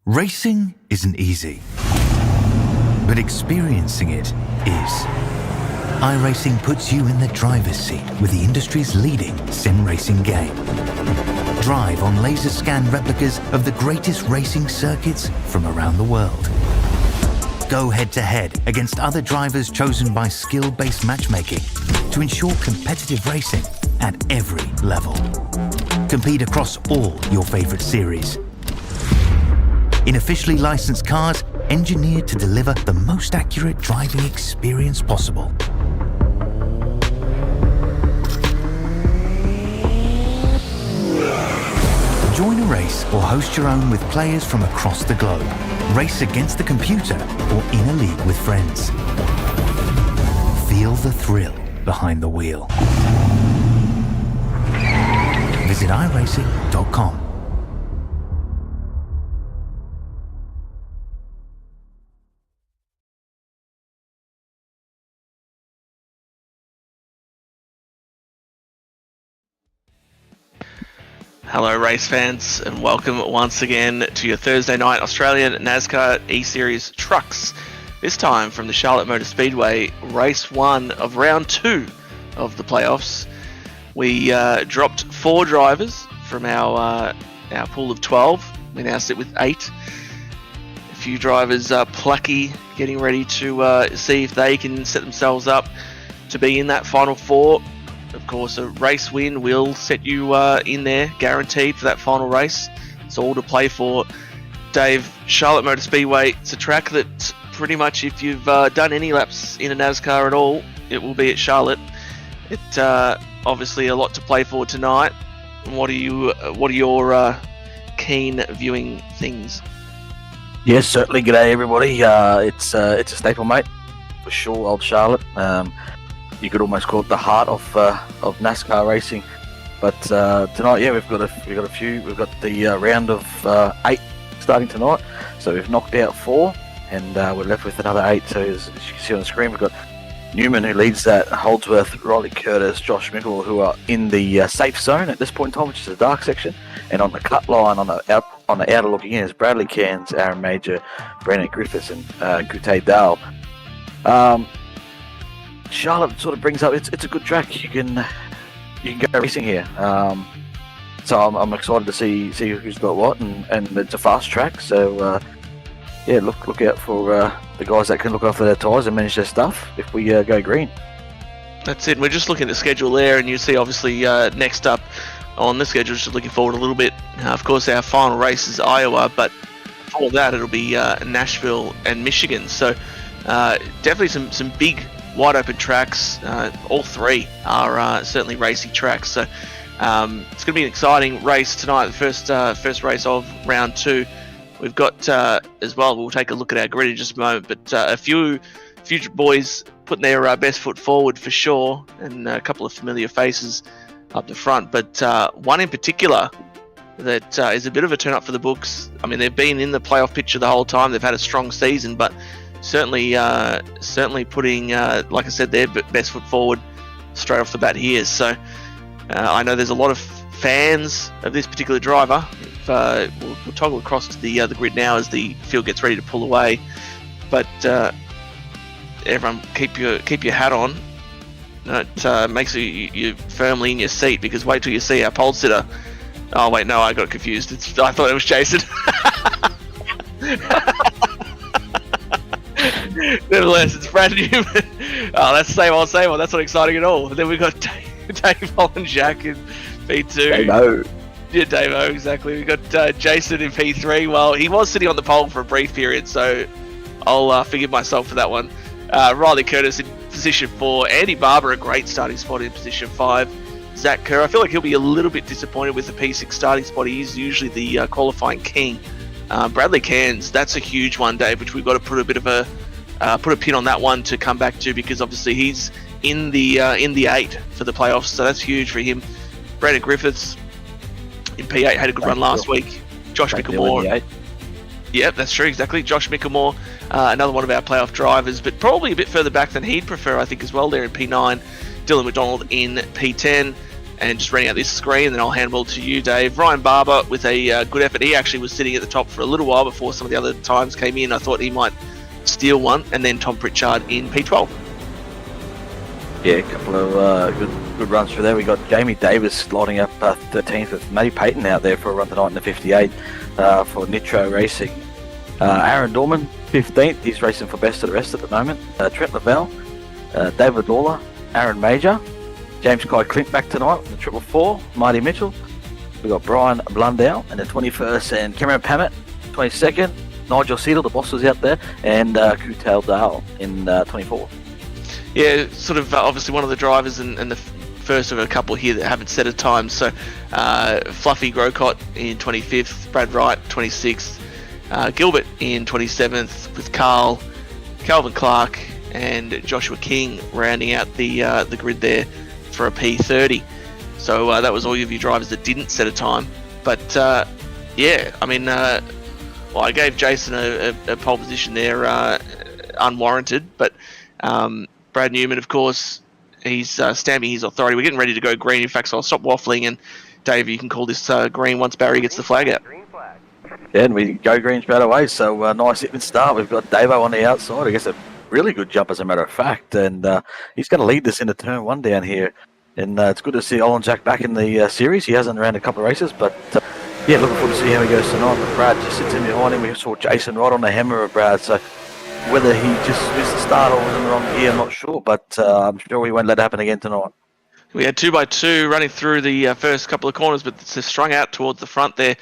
Racing isn't easy, but experiencing it is. iRacing puts you in the driver's seat with the industry's leading sim racing game. Drive on laser scan replicas of the greatest racing circuits from around the world. Go head to head against other drivers chosen by skill-based matchmaking to ensure competitive racing at every level. Compete across all your favorite series. In officially licensed cars, engineered to deliver the most accurate driving experience possible. Join a race or host your own with players from across the globe. Race against the computer or in a league with friends. Feel the thrill behind the wheel. Visit iRacing.com. Hello race fans, and welcome once again to your Thursday night Australian NASCAR eSeries trucks. This time from the Charlotte Motor Speedway, race 1 of round 2 of the playoffs. We dropped 4 drivers from our pool of 12. We now sit with 8. A few drivers plucky, getting ready to see if they can set themselves up to be in that final 4. Of course, a race win will set you in there, guaranteed for that final race. It's all to play for. Dave, Charlotte Motor Speedway, it's a track that pretty much, if you've done any laps in a NASCAR at all, it will be at Charlotte. It's obviously a lot to play for tonight. What are your keen viewing things? Yes, certainly. G'day everybody. It's a staple, mate, for sure. Old Charlotte. You could almost call it the heart of NASCAR racing. But tonight, yeah, we've got a few. We've got the round of 8 starting tonight. So we've knocked out 4, and we're left with another 8. So as you can see on the screen, we've got Newman, who leads that, Holdsworth, Riley Curtis, Josh Mickle, who are in the safe zone at this point in time, which is the dark section. And on the cut line, on the outer looking in, is Bradley Cairns, Aaron Major, Brandon Griffiths, and Gute Dahl. Charlotte sort of brings up, it's a good track. You can go racing here. So I'm excited to see who's got what, and it's a fast track. So yeah, look out for the guys that can look after their tyres and manage their stuff if we go green. That's it. We're just looking at the schedule there, and you see obviously next up on the schedule, just looking forward a little bit. Of course, our final race is Iowa, but before that it'll be Nashville and Michigan. So definitely some big wide open tracks. All 3 are certainly racy tracks, so it's going to be an exciting race tonight, the first race of round 2. We've got as well, we'll take a look at our grid in just a moment, but a few future boys putting their best foot forward for sure, and a couple of familiar faces up the front, but one in particular that is a bit of a turn up for the books. I mean, they've been in the playoff picture the whole time, they've had a strong season, but certainly putting, like I said, their best foot forward straight off the bat here. So I know there's a lot of fans of this particular driver. We'll toggle across to the grid now as the field gets ready to pull away. But everyone, keep your hat on. It makes you firmly in your seat, because wait till you see our pole sitter. Oh wait, no, I got confused. I thought it was Jason. Nevertheless, it's Brad Newman. Oh, that's the same old. That's not exciting at all. And then we've got Dave and Jack in P2. Dave-O. Yeah, Dave-O, exactly. We've got Jason in P3. Well, he was sitting on the pole for a brief period, so I'll forgive myself for that one. Riley Curtis in position 4. Andy Barber, a great starting spot in position 5. Zach Kerr, I feel like he'll be a little bit disappointed with the P6 starting spot. He's usually the qualifying king. Bradley Cairns, that's a huge one, Dave, which we've got to put a bit of a pin on that one to come back to, because obviously he's in the 8 for the playoffs, so that's huge for him. Brandon Griffiths, in P8 had a good run last week. Josh Mickelmore. Yeah, that's true, exactly. Josh Mickelmore, another one of our playoff drivers, but probably a bit further back than he'd prefer, I think, as well, there in P9. Dylan McDonald in P10. And just running out this screen, then I'll handball to you, Dave. Ryan Barber with a good effort. He actually was sitting at the top for a little while before some of the other times came in. I thought he might steal one. And then Tom Pritchard in P12. Yeah, a couple of good runs through there. We got Jamie Davis lighting up 13th with Matty Payton out there for a run tonight in the 58 for Nitro Racing. Aaron Dorman, 15th. He's racing for best of the rest at the moment. Trent Lavelle, David Lawler, Aaron Major, James Kai Clint back tonight in the 444, Marty Mitchell. We got Brian Blundell in the 21st and Cameron Pammett, 22nd. Nigel Seidel, the boss, was out there, and Kutal Dale in 24th. Yeah, sort of obviously one of the drivers and the first of a couple here that haven't set a time. So Fluffy Grocott in 25th, Brad Wright 26th, Gilbert in 27th with Calvin Clark and Joshua King rounding out the grid there for a P30. So that was all of you drivers that didn't set a time. But yeah, I mean, well, I gave Jason a pole position there, unwarranted, but Brad Newman, of course, he's stamping his authority. We're getting ready to go green. In fact, so I'll stop waffling, and Dave, you can call this green once Barry gets the flag out. Yeah, and we go green straight away, so nice even start. We've got Davo on the outside. I guess a really good jump, as a matter of fact, and he's going to lead this into turn 1 down here. And it's good to see Olin Jack back in the series. He hasn't ran a couple of races, but yeah, looking forward to see how he goes tonight. But Brad just sits in behind him. We saw Jason right on the hammer of Brad, so whether he just missed the start or was in the wrong gear, I'm not sure, but I'm sure he won't let it happen again tonight. We had 2x2 running through the first couple of corners, but it's strung out towards the front there,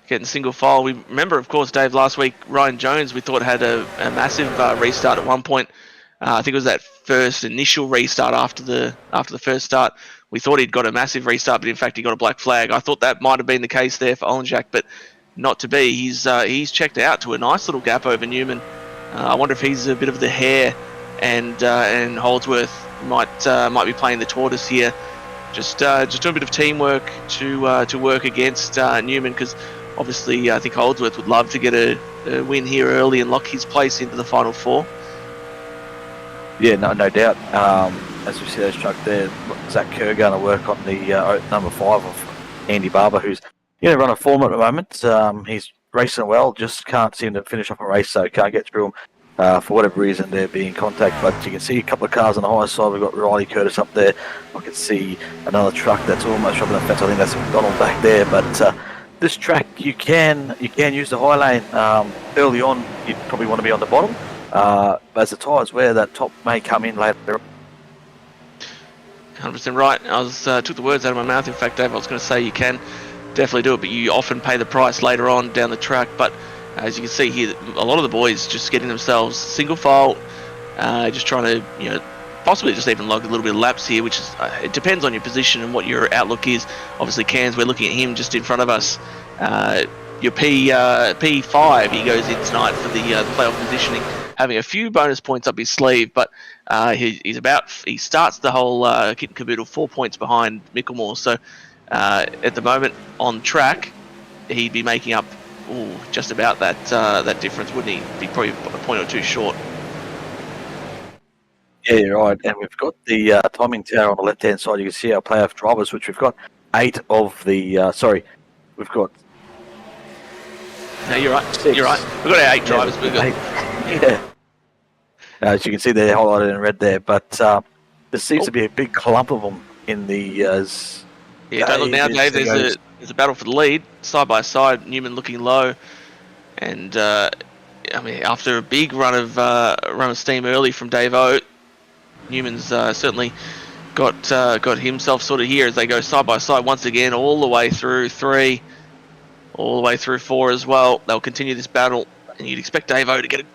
getting single file. We remember, of course, Dave, last week, Ryan Jones, we thought had a massive restart at one point. I think it was that first initial restart after the first start. We thought he'd got a massive restart, but in fact he got a black flag. I thought that might have been the case there for Olenjak, but not to be. He's checked out to a nice little gap over Newman. I wonder if he's a bit of the hare, and Holdsworth might be playing the tortoise here. Just doing a bit of teamwork to work against Newman, because obviously I think Holdsworth would love to get a win here early and lock his place into the final 4. Yeah, no doubt. As we see those truck there, Zach Kerr going to work on the number 5 of Andy Barber, who's running form at the moment. He's racing well, just can't seem to finish off a race, so can't get through him. For whatever reason, they're being in contact, but you can see a couple of cars on the high side. We've got Riley Curtis up there. I can see another truck that's almost up in the fence. I think that's McDonald back there, but this track you can use the high lane. Early on, you'd probably want to be on the bottom. But as the tyres wear, that top may come in later. 100% right. I took the words out of my mouth. In fact, Dave, I was going to say you can definitely do it, but you often pay the price later on down the track. But as you can see here, a lot of the boys just getting themselves single file, just trying to, possibly just even log a little bit of laps here, which is, it depends on your position and what your outlook is. Obviously, Cairns, we're looking at him just in front of us. Your P5, he goes in tonight for the playoff positioning, having a few bonus points up his sleeve, but he starts the whole kit and caboodle 4 points behind Mickelmore. So at the moment on track, he'd be making up just about that difference, wouldn't he? Be probably a point or two short. Yeah, you're right. And we've got the timing tower on the left-hand side. You can see our playoff drivers, which we've got 8 of the... we've got... No, you're right. 6. You're right. We've got our 8 drivers. We've got... Yeah. As you can see, they're highlighted in red there. But there seems to be a big clump of them in the... yeah, don't look now, Dave. There's a battle for the lead. Side by side, Newman looking low. And, after a big run of steam early from Dave O, Newman's certainly got himself sorted here as they go side by side once again, all the way through 3, all the way through 4 as well. They'll continue this battle, and you'd expect Dave O to get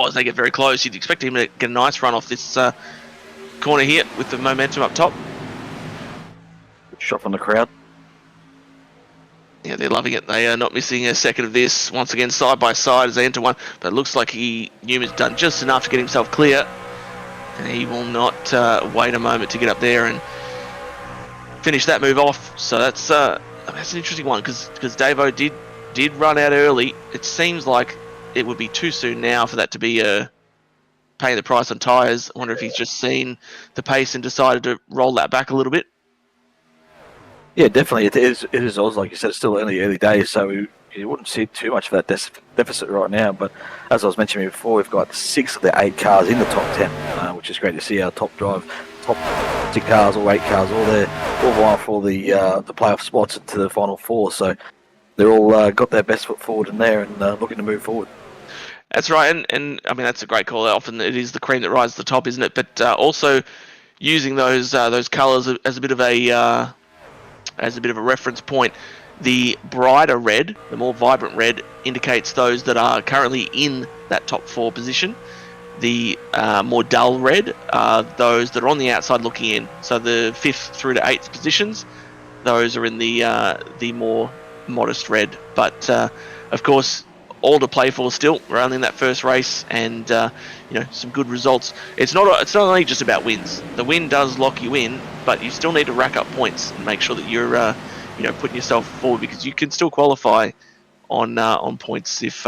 as they get very close. You'd expect him to get a nice run off this corner here with the momentum up top. Shot from the crowd. Yeah, they're loving it. They are not missing a second of this. Once again, side by side as they enter one, but it looks like Newman's done just enough to get himself clear. And he will not wait a moment to get up there and finish that move off. So that's that's an interesting one because Davo did run out early. It seems like it would be too soon now for that to be paying the price on tyres. I wonder if he's just seen the pace and decided to roll that back a little bit. Yeah, definitely. It is. It is also, like you said, it's still early days, so you wouldn't see too much of that deficit right now. But as I was mentioning before, we've got 6 of the 8 cars in the top 10, which is great to see. Our top 6 cars or 8 cars, all vying for the playoff spots into the final 4. So they're all got their best foot forward in there and looking to move forward. That's right, and I mean that's a great call. Often it is the cream that rises to the top, isn't it? But also using those colours as a bit of a reference point. The brighter red, the more vibrant red, indicates those that are currently in that top 4 position. The more dull red are those that are on the outside looking in. So the 5th through to 8th positions, those are in the more modest red. But of course, all to play for still. We're only in that first race, and some good results. It's not only just about wins. The win does lock you in, but you still need to rack up points and make sure that you're putting yourself forward, because you can still qualify on points if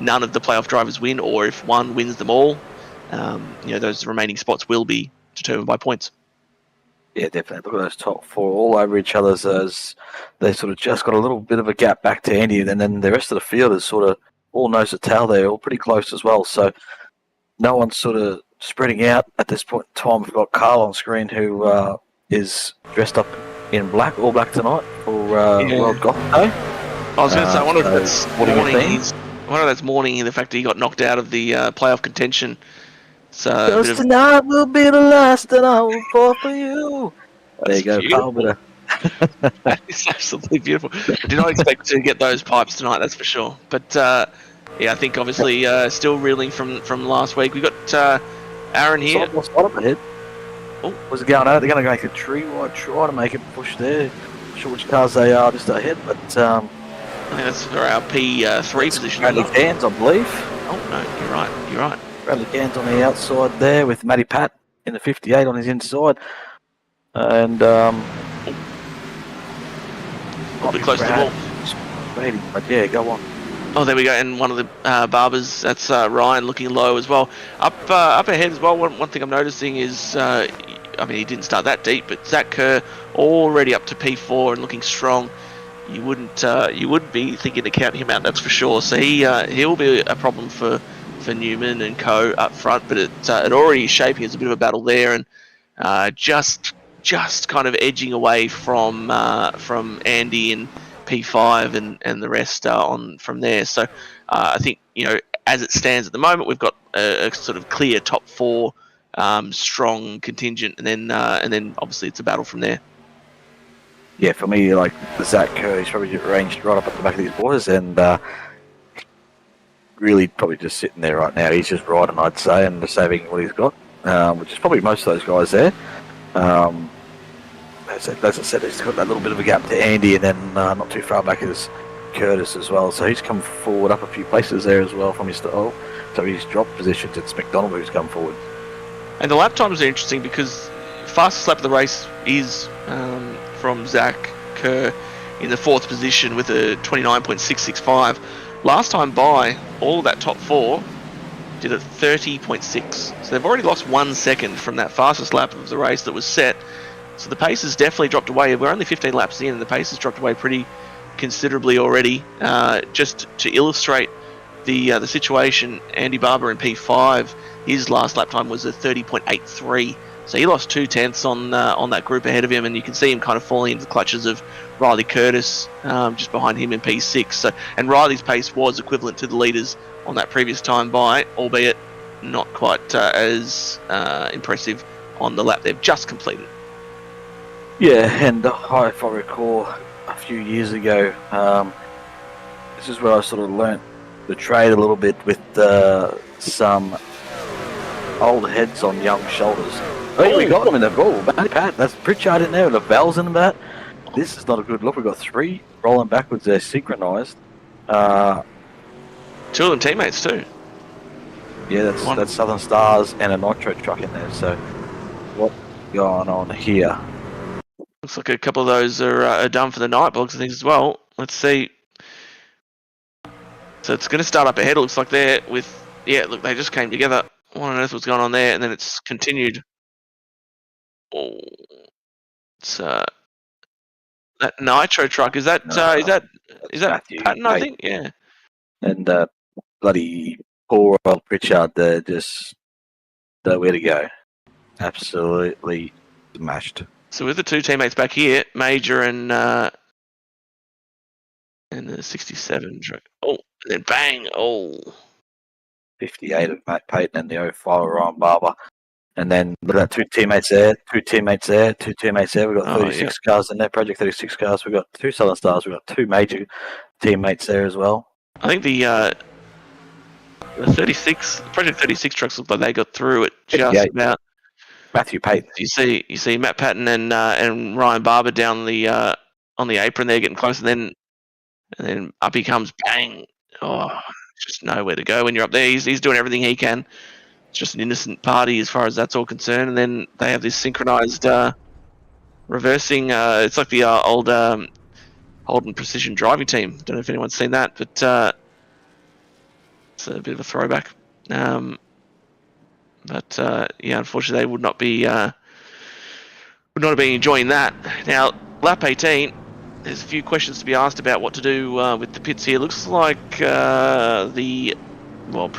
none of the playoff drivers win, or if one wins them all. Those remaining spots will be determined by points. Yeah, definitely. Look at those top 4 all over each other's as they sort of just got a little bit of a gap back to Andy, and then the rest of the field is sort of all nose to tail. They're all pretty close as well. So no one's sort of spreading out at this point in time. We've got Carl on screen who is dressed up in all black tonight for World Golf Day. I was going to say, I wonder if that's mourning the fact that he got knocked out of the playoff contention. So tonight will be the last that I will fall for you. There you go, Carl. It's absolutely beautiful. I did not expect to get those pipes tonight, that's for sure. But I think obviously still reeling from last week. We got Aaron here. What's up ahead? Oh, what's it going on? They're going to make a tree-wide try to make it push there. Not sure which cars they are just ahead, but I think that's for our P3 position. Bradley Cairns, I believe. Oh no, you're right. Bradley Cairns on the outside there with Matty Pat in the 58 on his inside. And probably close to the ball. But yeah, go on. Oh, there we go. And one of the barbers, that's Ryan, looking low as well. Up ahead as well. One thing I'm noticing is, he didn't start that deep, but Zach Kerr already up to P4 and looking strong. You wouldn't be thinking to count him out, that's for sure. So he'll be a problem for Newman and co up front, but it already is shaping as a bit of a battle there, and just kind of edging away from Andy and P5 and the rest on from there. So I think as it stands at the moment, we've got a sort of clear top 4 strong contingent, and then obviously it's a battle from there. Yeah, for me, like Zach Kerr, he's probably ranged right up at the back of these boys, and really probably just sitting there right now. He's just riding, I'd say, and just saving what he's got, which is probably most of those guys there. As I said, he's got that little bit of a gap to Andy, and then not too far back is Curtis as well. So he's come forward up a few places there as well from his style. So he's dropped positions. It's McDonald who's come forward. And the lap times are interesting because fastest lap of the race is from Zach Kerr in the 4th position with a 29.665. Last time by, all of that top 4 did a 30.6. So they've already lost 1 second from that fastest lap of the race that was set. So the pace has definitely dropped away. We're only 15 laps in, and the pace has dropped away pretty considerably already. Just to illustrate the situation, Andy Barber in P5, his last lap time was a 30.83. So he lost 2/10 on that group ahead of him, and you can see him kind of falling into the clutches of Riley Curtis just behind him in P6. So, and Riley's pace was equivalent to the leaders on that previous time by, albeit not quite as impressive on the lap they've just completed. Yeah, and if I recall a few years ago, this is where I sort of learnt the trade a little bit with some old heads on young shoulders. Oh, we got him in the ball. Pat, that's Pritchard in there with the bells in that. This is not a good look. We've got 3 rolling backwards there, synchronised. 2 of them teammates too. Yeah, that's Southern Stars and a Nitro truck in there. So what's going on here? Looks like a couple of those are done for the night box and things as well. Let's see. So it's going to start up ahead. It looks like they're with... Yeah, look, they just came together. What on earth was going on there? And then it's continued. Oh, it's that Nitro truck. Is that Matthew Patton? I think. Yeah. And bloody poor old Pritchard there, just nowhere to go. Absolutely smashed. So with the two teammates back here, Major and the 67 truck. Oh, and then bang! Oh, 58 of Matt Payton and the 05 of Ryan Barber. And then we've got two teammates there. We've got 36 cars in there, Project 36 cars. We've got two Southern Stars. We've got two major teammates there as well. I think the 36 Project 36 trucks look like they got through it just about. Matthew Payton. You see Matt Patton and Ryan Barber down the on the apron there, getting close, and then up he comes, bang! Oh, just nowhere to go when you're up there. He's doing everything he can. It's just an innocent party as far as that's all concerned. And then they have this synchronized reversing. It's like the old Holden Precision driving team. Don't know if anyone's seen that, but it's a bit of a throwback. Yeah, unfortunately, they would not have been enjoying that. Now, lap 18. There's a few questions to be asked about what to do with the pits here. Looks like pretty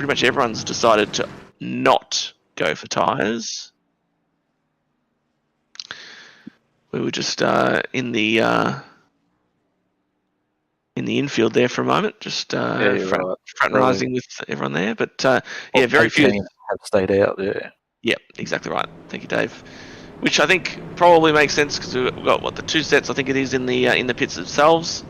much everyone's decided to not go for tyres. We were just in the infield there for a moment, just fraternising with everyone there. But very few have stayed out there. Yeah, exactly right. Thank you, Dave. Which I think probably makes sense because we've got the two sets. I think it is in the pits themselves.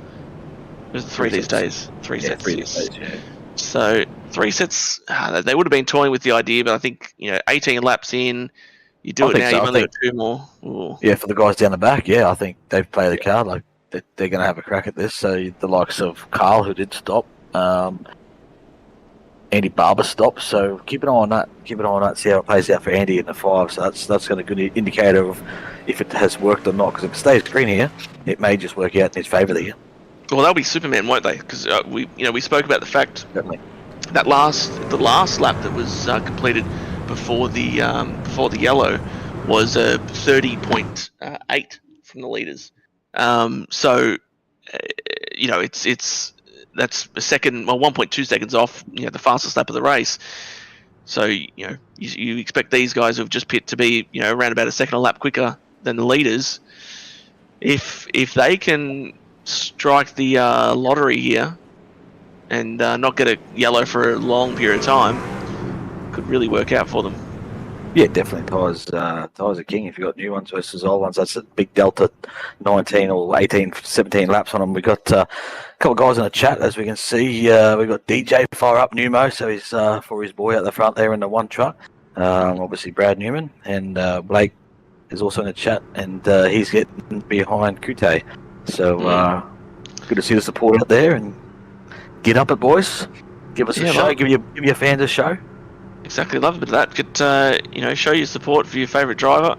There's three these days. Three sets. Yeah. So 3 sets. They would have been toying with the idea, but I think 18 laps in, you do it now. You've only got 2 more. Ooh. Yeah, for the guys down the back. Yeah, I think they've played the card. Like they're going to have a crack at this. So the likes of Carl, who did stop, Andy Barber stopped. So keep an eye on that. See how it plays out for Andy in the 5. So that's going to be a good indicator of if it has worked or not. Because if it stays green here, it may just work out in his favour here. Well, they'll be Superman, won't they? Because we spoke about the fact Definitely. that the last lap that was completed before the yellow was 30.8 from the leaders. That's a second, 1.2 seconds off, the fastest lap of the race. So you expect these guys who have just pit to be around about a second a lap quicker than the leaders. If they can strike the lottery here and not get a yellow for a long period of time, could really work out for them. Yeah, definitely. Tyres are king if you've got new ones versus old ones. That's a big delta, 19 or 18, 17 laps on them. We've got a couple of guys in the chat, as we can see. We've got DJ fire up Pneumo, so he's for his boy out the front there in the one truck. Obviously, Brad Newman. And Blake is also in the chat, and he's getting behind Kute. So good to see the support out there, and get up it, boys. Give us a show. Give your fans a show. Exactly, love a bit of that. Could show your support for your favourite driver,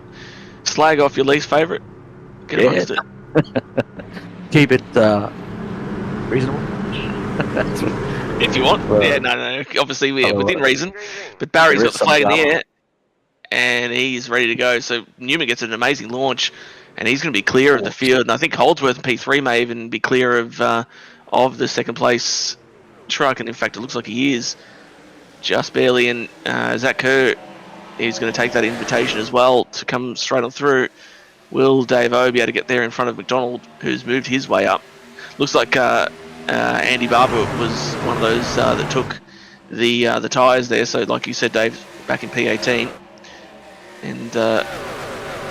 slag off your least favourite. Get amongst it. Keep it reasonable. If you want. No. Obviously, we're within reason. But Barry's got the flag in the air, and he's ready to go. So Newman gets an amazing launch, and he's going to be clear of the field. And I think Holdsworth and P3 may even be clear of the second place truck. And in fact, it looks like he is. Just barely, and Zach Kerr is going to take that invitation as well to come straight on through. Will Dave O be able to get there in front of McDonald, who's moved his way up? Looks like Andy Barber was one of those that took the tyres there. So, like you said, Dave, back in P18, and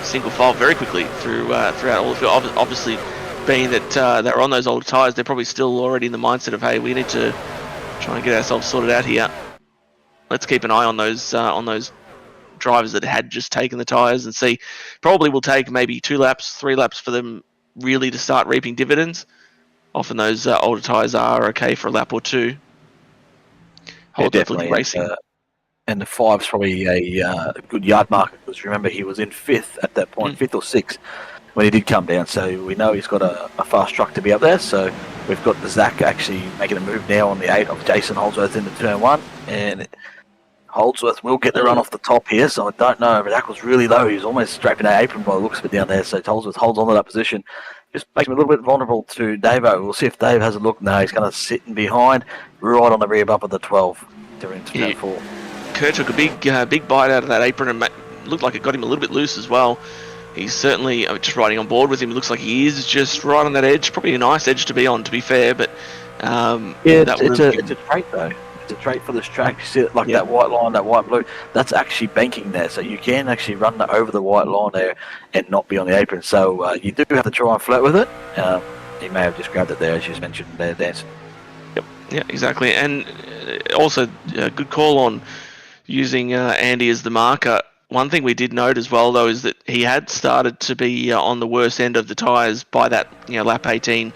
single file very quickly throughout all the field. Obviously, being that they're on those older tyres, they're probably still already in the mindset of, hey, we need to try and get ourselves sorted out here. Let's keep an eye on those drivers that had just taken the tyres and see. Probably will take maybe 2 laps, 3 laps for them really to start reaping dividends. Often those older tyres are okay for a lap or 2. Definitely racing. And the 5's probably a good yard marker, because remember he was in 5th at that point, 5th or 6th when he did come down. So we know he's got a fast truck to be up there. So we've got the Zach actually making a move now on the 8 of Jason Holdsworth into turn 1. And Holdsworth will get the run off the top here. So I don't know. But Zach was really low. He was almost scraping that apron by the looks of it down there. So Holdsworth holds on to that position. Just makes him a little bit vulnerable to Davo. We'll see if Dave has a look. No, he's going to sit in behind, right on the rear bump of the 12 to turn 4. Kerr took a big bite out of that apron and looked like it got him a little bit loose as well. He's certainly just riding on board with him. It looks like he is just right on that edge. Probably a nice edge to be on, to be fair. But it's a trait though. It's a trait for this track. You see it like that white line, that white blue. That's actually banking there, so you can actually run over the white line there and not be on the apron. So you do have to try and flirt with it. He may have just grabbed it there, as you mentioned there, dancing. Yep. Yeah, exactly. And also a good call on using Andy as the marker. One thing we did note as well, though, is that he had started to be on the worst end of the tyres by that lap 18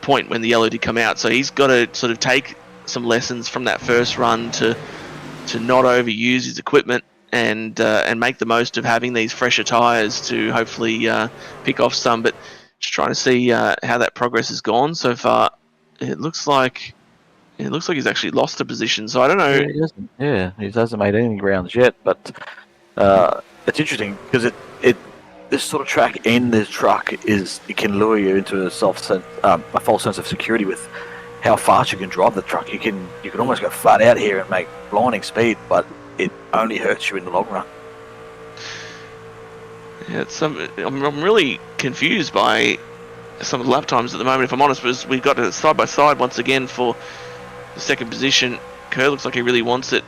point when the yellow did come out. So he's got to sort of take some lessons from that first run to not overuse his equipment and make the most of having these fresher tyres to hopefully pick off some. But just trying to see how that progress has gone so far. It looks like he's actually lost a position. So I don't know. He hasn't made any grounds yet, but. It's interesting because this sort of track in this truck it can lure you into a false sense of security with how fast you can drive the truck. You can almost go flat out here and make blinding speed, but it only hurts you in the long run. Yeah, I'm really confused by some of the lap times at the moment. If I'm honest, because we've got it side by side once again for the second position. Kerr looks like he really wants it.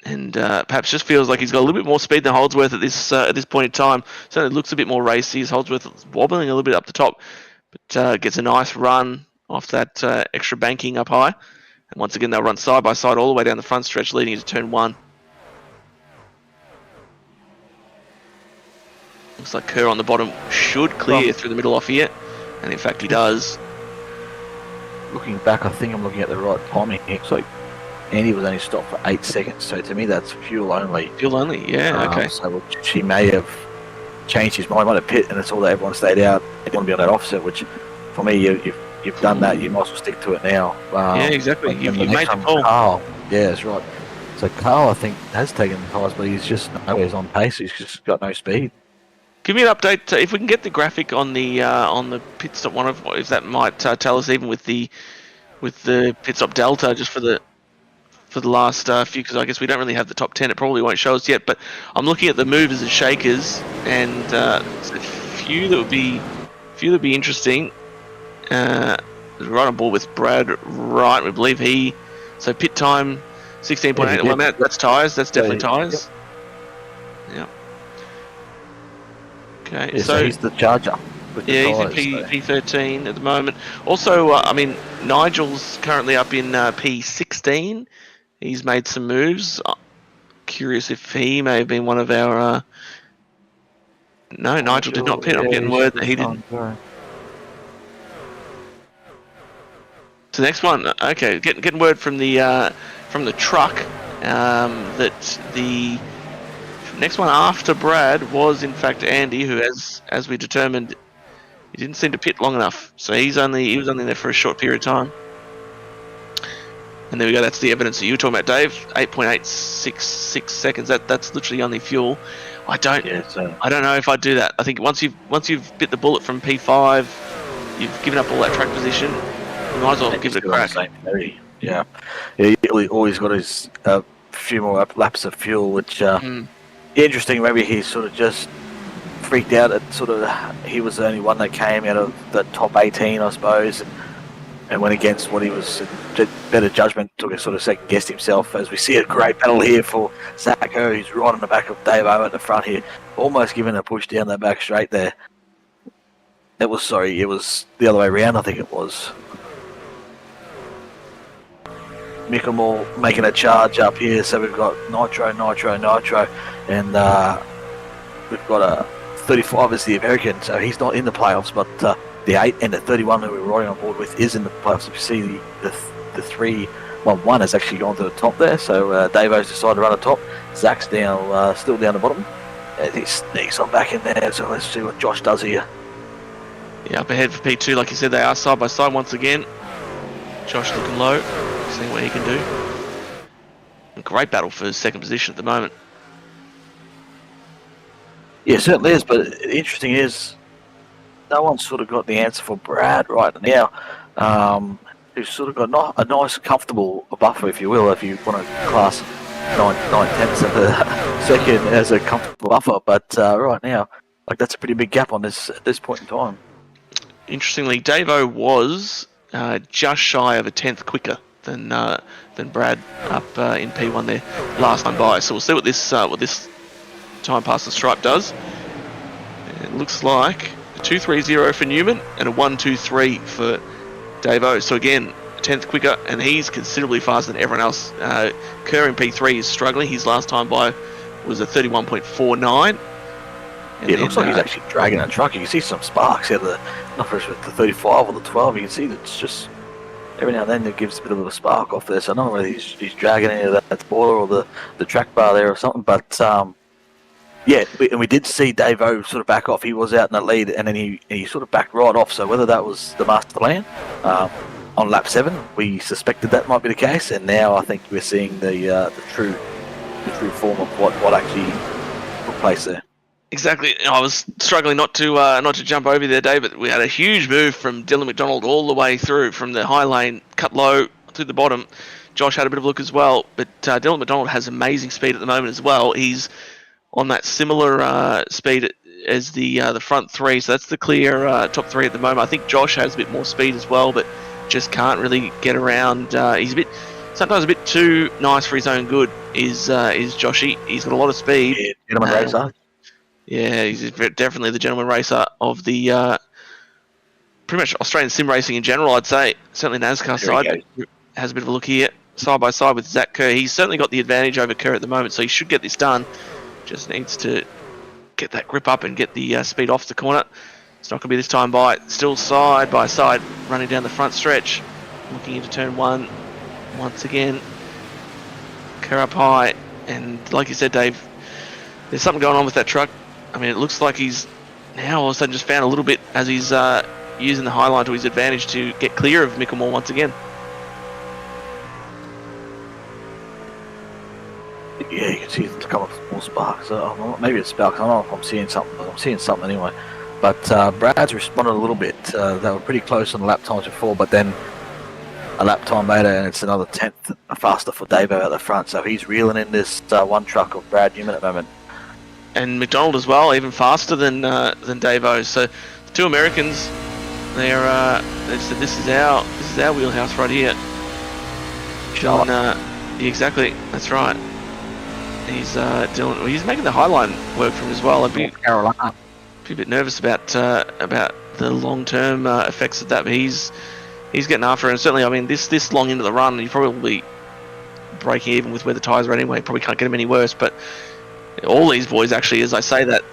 And perhaps just feels like he's got a little bit more speed than Holdsworth at this point in time. So it looks a bit more racy as Holdsworth is wobbling a little bit up the top, but gets a nice run off that extra banking up high. And once again, they'll run side by side all the way down the front stretch, leading into turn 1. Looks like Kerr on the bottom should clear through the middle off here, and in fact he does. Looking back, I think I'm looking at the right timing. It's like Andy was only stopped for 8 seconds, so to me that's fuel only. Fuel only, yeah, okay. So she may have changed his mind, might have pit, and it's all that everyone stayed out. They want to be on that offset, which for me, you've done that. You might as well stick to it now. Yeah, exactly. You've made the call. Carl, yeah, that's right. So Carl, I think, has taken the tyres, but he's just nowhere on pace. He's just got no speed. Give me an update if we can get the graphic on the pit stop one of if that might tell us even with the pit stop delta just for the last few, because I guess we don't really have the top 10. It probably won't show us yet, but I'm looking at the movers and shakers, and there's a few that would be interesting. Right on board with Brad Wright, we believe so pit time 16.8. Well, that's tyres. That's definitely tyres. Yep. Okay, yeah, so he's the charger. Yeah, he's in P13 at the moment. Also, Nigel's currently up in P16. He's made some moves. Curious if he may have been one of our... No, Nigel did not pit. I'm getting word that he didn't. So the next one, okay, getting word from the truck that the next one after Brad was in fact Andy, who, as we determined, he didn't seem to pit long enough. So he was only there for a short period of time. And there we go. That's the evidence that you were talking about, Dave. 8.866 seconds. That's literally only fuel. I don't know if I'd do that. I think once you've bit the bullet from P5, you've given up all that track position. You might as well give it a crack. Yeah. He always got his few more laps of fuel, which interesting. Maybe he sort of just freaked out at he was the only one that came out of the top 18, I suppose. And went against what he was, better judgment, took a sort of second guessed himself, as we see a great battle here for Zach Kerr, who's right on the back of Dave O at the front here, almost giving a push down that back straight there. It was the other way around, I think it was. Mickelmore making a charge up here, so we've got Nitro, and we've got a 35 as the American, so he's not in the playoffs, but the 8 and the 31 who we're riding on board with is in the playoffs. If you see the 3-1 has actually gone to the top there, so Davo's decided to run the top. Zach's down, still down the bottom. And he sneaks on back in there, so let's see what Josh does here. Yeah, up ahead for P2, like you said, they are side by side once again. Josh looking low, seeing what he can do. A great battle for second position at the moment. Yeah, it certainly is, but the interesting is no one's sort of got the answer for Brad right now. Who's sort of got a nice, comfortable buffer, if you will, if you want to class 9/10 of the second as a comfortable buffer. But right now, like that's a pretty big gap on this at this point in time. Interestingly, Davo was just shy of a tenth quicker than Brad up in P1 there last time by. So we'll see what this time past the stripe does. It looks like a 2.30 for Newman and a 1.23 for Davo. So again, a tenth quicker, and he's considerably faster than everyone else. Kerr in P3 is struggling. His last time by was a 31.49. Yeah, it looks like he's actually dragging a truck. You can see some sparks out of the, not with the 35 or the 12. You can see that it's just every now and then it gives a bit of a spark off there. So I don't know whether he's dragging any of that spoiler or the track bar there or something. But yeah, we did see Davo sort of back off. He was out in the lead, and then he sort of backed right off. So whether that was the master plan on lap 7, we suspected that might be the case, and now I think we're seeing the true form of what actually took place there. Exactly. I was struggling not to jump over there, Dave, but we had a huge move from Dylan McDonald all the way through from the high lane, cut low through the bottom. Josh had a bit of a look as well, but Dylan McDonald has amazing speed at the moment as well. He's on that similar speed as the front three, so that's the clear top three at the moment. I think Josh has a bit more speed as well, but just can't really get around. He's sometimes a bit too nice for his own good. Is Joshy? He's got a lot of speed. Yeah, gentleman racer. Yeah, he's definitely the gentleman racer of the pretty much Australian sim racing in general, I'd say. Certainly NASCAR side has a bit of a look here, side by side with Zach Kerr. He's certainly got the advantage over Kerr at the moment, so he should get this done. Just needs to get that grip up and get the speed off the corner. It's not going to be this time by. Still side by side, running down the front stretch. Looking into turn 1 once again. Kerr up high, and like you said, Dave, there's something going on with that truck. I mean, it looks like he's now all of a sudden just found a little bit as he's using the high line to his advantage to get clear of Mickelmore once again. Yeah, you can see it's come up with more sparks. Maybe it's sparks. I don't know if I'm seeing something, but I'm seeing something anyway. But Brad's responded a little bit. They were pretty close on the lap times before, but then a lap time later, and it's another 10th faster for Davo at the front. So he's reeling in this one truck of Brad Newman at the moment. And McDonald as well, even faster than Davo. So the two Americans, they've said this is our wheelhouse right here. Charlotte. Exactly, that's right. He's he's making the high line work for him as well. I'd be a bit nervous about the long term effects of that, but he's getting after it. And certainly, I mean, this long into the run, you probably breaking even with where the tyres are anyway. Probably can't get him any worse. But all these boys, actually, as I say that,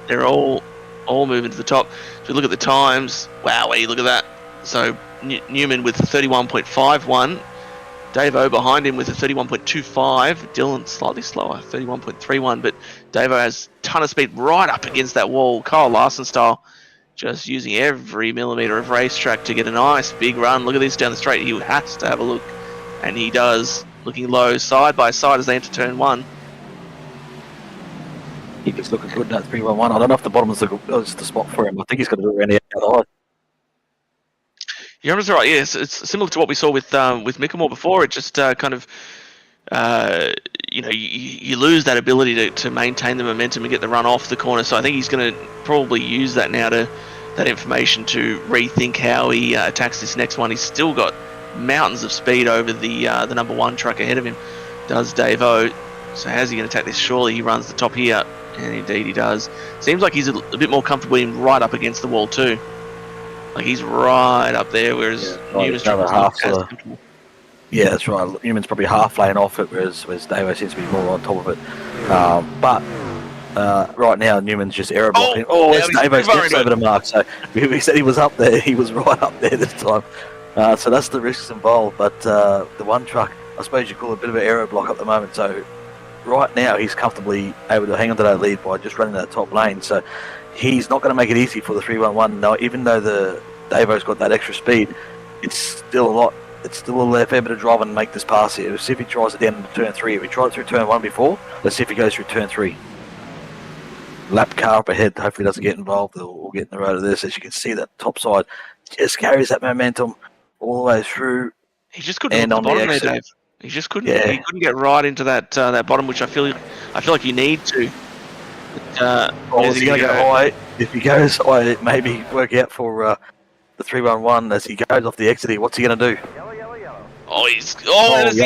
they're all moving to the top. If you look at the times, wow, look at that. So Newman with 31.51. Davo behind him with a 31.25. Dylan slightly slower, 31.31. But Davo has a ton of speed right up against that wall. Kyle Larson style, just using every millimetre of racetrack to get a nice big run. Look at this down the straight. He has to have a look. And he does. Looking low, side by side as they enter turn 1. He's looking good in that 3-1-1. I don't know if the bottom is the spot for him. I think he's got to do it around the outside. You're right. Yes, it's similar to what we saw with Mickelmore before. It just kind of, you lose that ability to maintain the momentum and get the run off the corner. So I think he's going to probably use that now that information to rethink how he attacks this next one. He's still got mountains of speed over the number 1 truck ahead of him. Does Davo? So how's he going to attack this? Surely he runs the top here, and indeed he does. Seems like he's a bit more comfortable being right up against the wall too. Like he's right up there, whereas Newman's probably half. Yeah, that's right. Newman's probably half lane off it, whereas Davo seems to be more on top of it. But right now, Newman's just error blocking. It's Davo steps over the mark. So we said he was up there. He was right up there this time. So that's the risks involved. But the one truck, I suppose you call it a bit of an aero block at the moment. So right now he's comfortably able to hang on to that lead by just running that top lane. So he's not going to make it easy for the 311. No, even though the Davo's got that extra speed, it's still a lot. It's still a fair bit of drive and make this pass here. Let's see if he tries it down into turn 3. If he tried it through turn 1 before, let's see if he goes through turn 3. Lap car up ahead. Hopefully doesn't get involved or get in the road of this. As you can see, that top side just carries that momentum all the way through. He just couldn't hit the bottom there, Dave. He just couldn't. Yeah. He couldn't get right into that that bottom, which I feel like you need to. Is he going to go high? If he goes high, it maybe work out for the 311 as he goes off the exit here. What's he going to do? Oh, yellow. He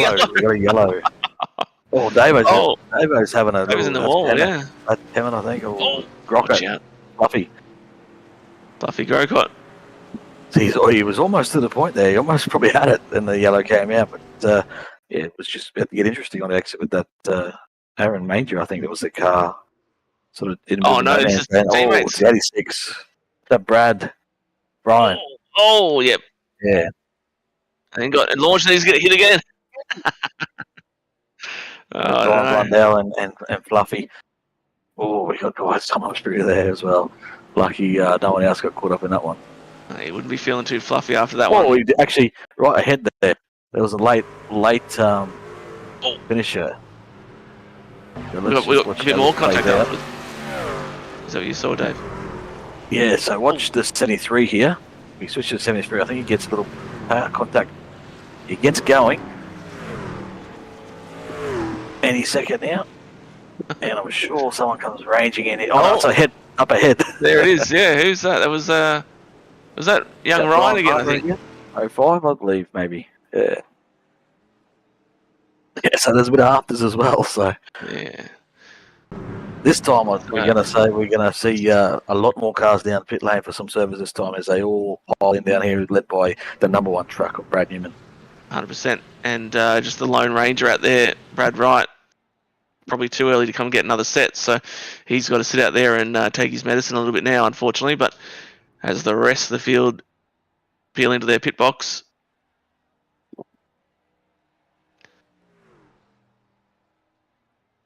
got a yellow. Oh, Davo's having a. Dave's in the wall, yeah. That's Kevin, I think, or Grocko. Fluffy Grocott. He was almost to the point there. He almost probably had it, and the yellow came out. But it was just about to get interesting on the exit with that Aaron Manger. I think that was the car. Sort of. This is teammates. It's the 86. That Brian. Oh, yep. Yeah. And launched, and he's going to hit again. Rundell and Fluffy. Oh, we got guys so much through there as well. Lucky no one else got caught up in that one. He wouldn't be feeling too fluffy after that one. Oh, actually, right ahead there was a late finisher. So we got a bit more contact there. Is that what you saw, Dave? Yeah, so watch the 73 here. We switch to 73. I think he gets a little contact. He gets going. Any second now. And I'm sure someone comes ranging in here. Oh, no, it's up ahead. There it is, yeah. Who's that? That was that young Ryan again, I think? 05, I believe, maybe. Yeah. Yeah, so there's a bit of afters as well, so. Yeah. This time we're going to see a lot more cars down pit lane for some service this time as they all pile in down here, led by the number 1 truck of Brad Newman. 100%. And just the Lone Ranger out there, Brad Wright, probably too early to come get another set, so he's got to sit out there and take his medicine a little bit now, unfortunately. But as the rest of the field peel into their pit box,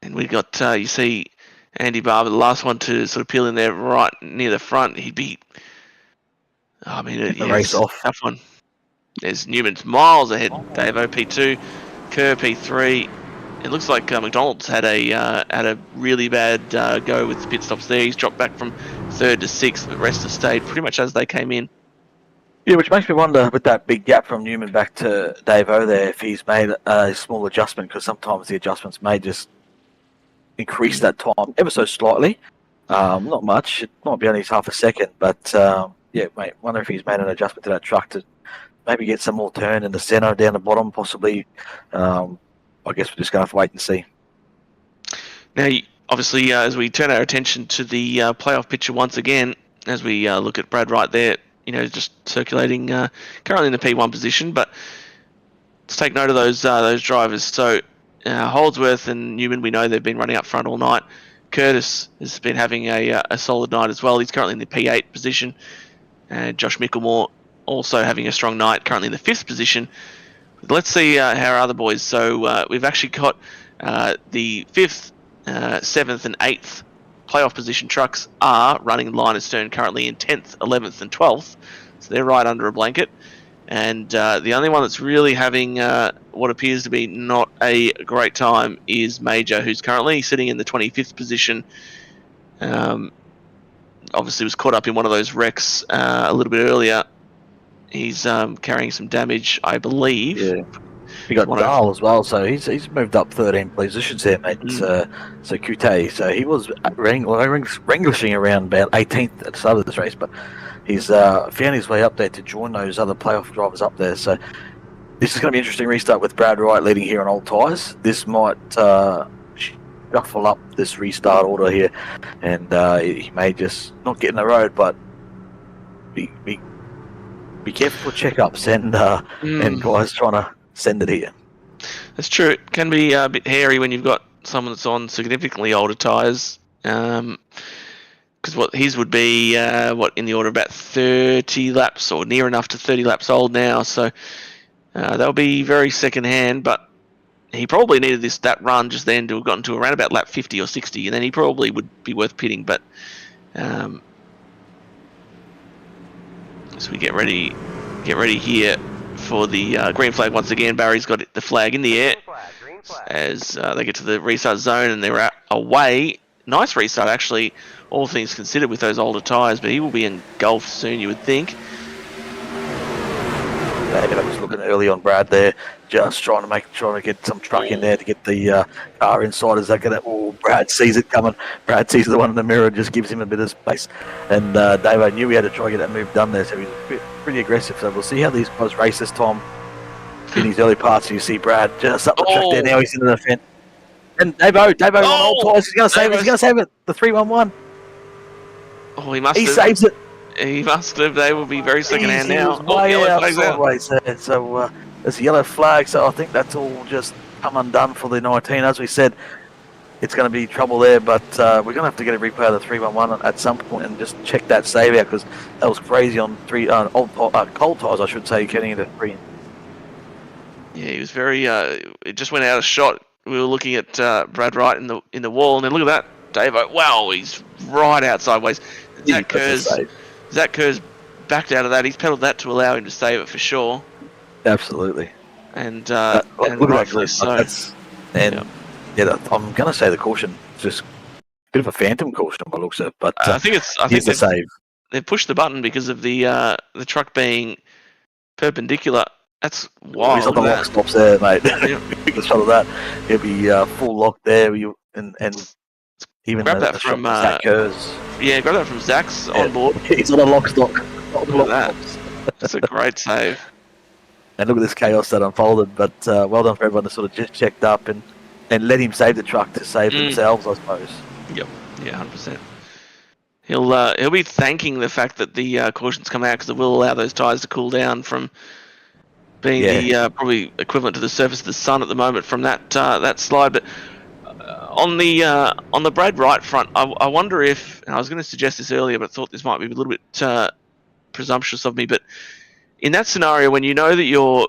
and we got you see Andy Barber, the last one to sort of peel in there right near the front. He'd be, race off. Tough one. There's Newman's miles ahead. Davo P2, Kerr P3. It looks like McDonald's had a really bad go with the pit stops there. He's dropped back from 3rd to 6th. The rest have stayed pretty much as they came in. Yeah, which makes me wonder with that big gap from Newman back to Davo there if he's made a small adjustment, because sometimes the adjustments may just increase that time ever so slightly. Not much. It might be only half a second, but wonder if he's made an adjustment to that truck to maybe get some more turn in the centre, down the bottom, possibly. I guess we're just going to have to wait and see. Now, obviously, as we turn our attention to the playoff picture once again, as we look at Brad Wright there, just circulating currently in the P1 position, but let's take note of those drivers. So, Holdsworth and Newman, we know they've been running up front all night. Curtis has been having a solid night as well. He's currently in the P8 position. Josh Micklemore also having a strong night, currently in the 5th position. Let's see how our other boys. So we've actually got the 5th, 7th, and 8th playoff position trucks are running line astern currently in 10th, 11th, and 12th. So they're right under a blanket. And the only one that's really having what appears to be not a great time is Major, who's currently sitting in the 25th position. Obviously was caught up in one of those wrecks a little bit earlier. He's carrying some damage, I believe. Yeah. He got Dahl as well, so he's moved up 13 positions there, mate. So Kute, so he was wranglishing around about 18th at the start of this race, but he's found his way up there to join those other playoff drivers up there. So this is going to be an interesting restart with Brad Wright leading here on old tyres. This might shuffle up this restart order here, and he may just not get in the road, but be careful for checkups and guys trying to send it here. That's true. It can be a bit hairy when you've got someone that's on significantly older tyres. Because what his would be, in the order of about 30 laps or near enough to 30 laps old now. So that'll be very second hand. But he probably needed that run just then to have gotten to around about lap 50 or 60, and then he probably would be worth pitting. But as we get ready here for the green flag once again. Barry's got the flag in the air as they get to the restart zone, and they're away. Nice restart, actually, all things considered, with those older tyres, but he will be engulfed soon, you would think. I was looking early on Brad there, just trying to get some truck in there to get the car inside as they get it. Oh, Brad sees it coming. Brad sees the one in the mirror and just gives him a bit of space. And Dave, I knew we had to try and get that move done there, so he was pretty aggressive. So we'll see how these guys race this time in these early parts. You see Brad just up the track there now. He's into the fence. And Davo on all tyres. He's going to save it. He's going to save it. The 3-1-1. Oh, he must. He saves it. He must have. They will be very second hand now. So there's a yellow flag. So I think that's all just come undone for the 19. As we said, it's going to be trouble there. But we're going to have to get a replay of the 3-1-1 at some point and just check that save out, because that was crazy on cold tyres, I should say, getting into 3. Yeah, he was very. It just went out of shot. We were looking at Brad Wright in the wall, and then look at that, Dave. Wow, he's right out sideways. Zach Kerr's backed out of that. He's pedalled that to allow him to save it for sure. Absolutely. And rightfully so. I'm going to say the caution is just a bit of a phantom caution by the looks of it. But I think the save. They've pushed the button because of the truck being perpendicular. That's wild. He's on the lock stops there, mate. Big shot of that. He'll be full lock there. And even grab that from Zach Kerr's. Yeah, grab that from Zach's on board. He's on a lock stock. Look at that. That's a great save. And look at this chaos that unfolded. But well done for everyone that sort of just checked up and let him save the truck to save themselves, I suppose. Yep. Yeah, 100%. He'll be thanking the fact that the caution's come out, because it will allow those tyres to cool down from being the probably equivalent to the surface of the sun at the moment from that slide. But on the Brad Wright front, I wonder if, and I was going to suggest this earlier, but thought this might be a little bit presumptuous of me, but in that scenario, when you know that you're,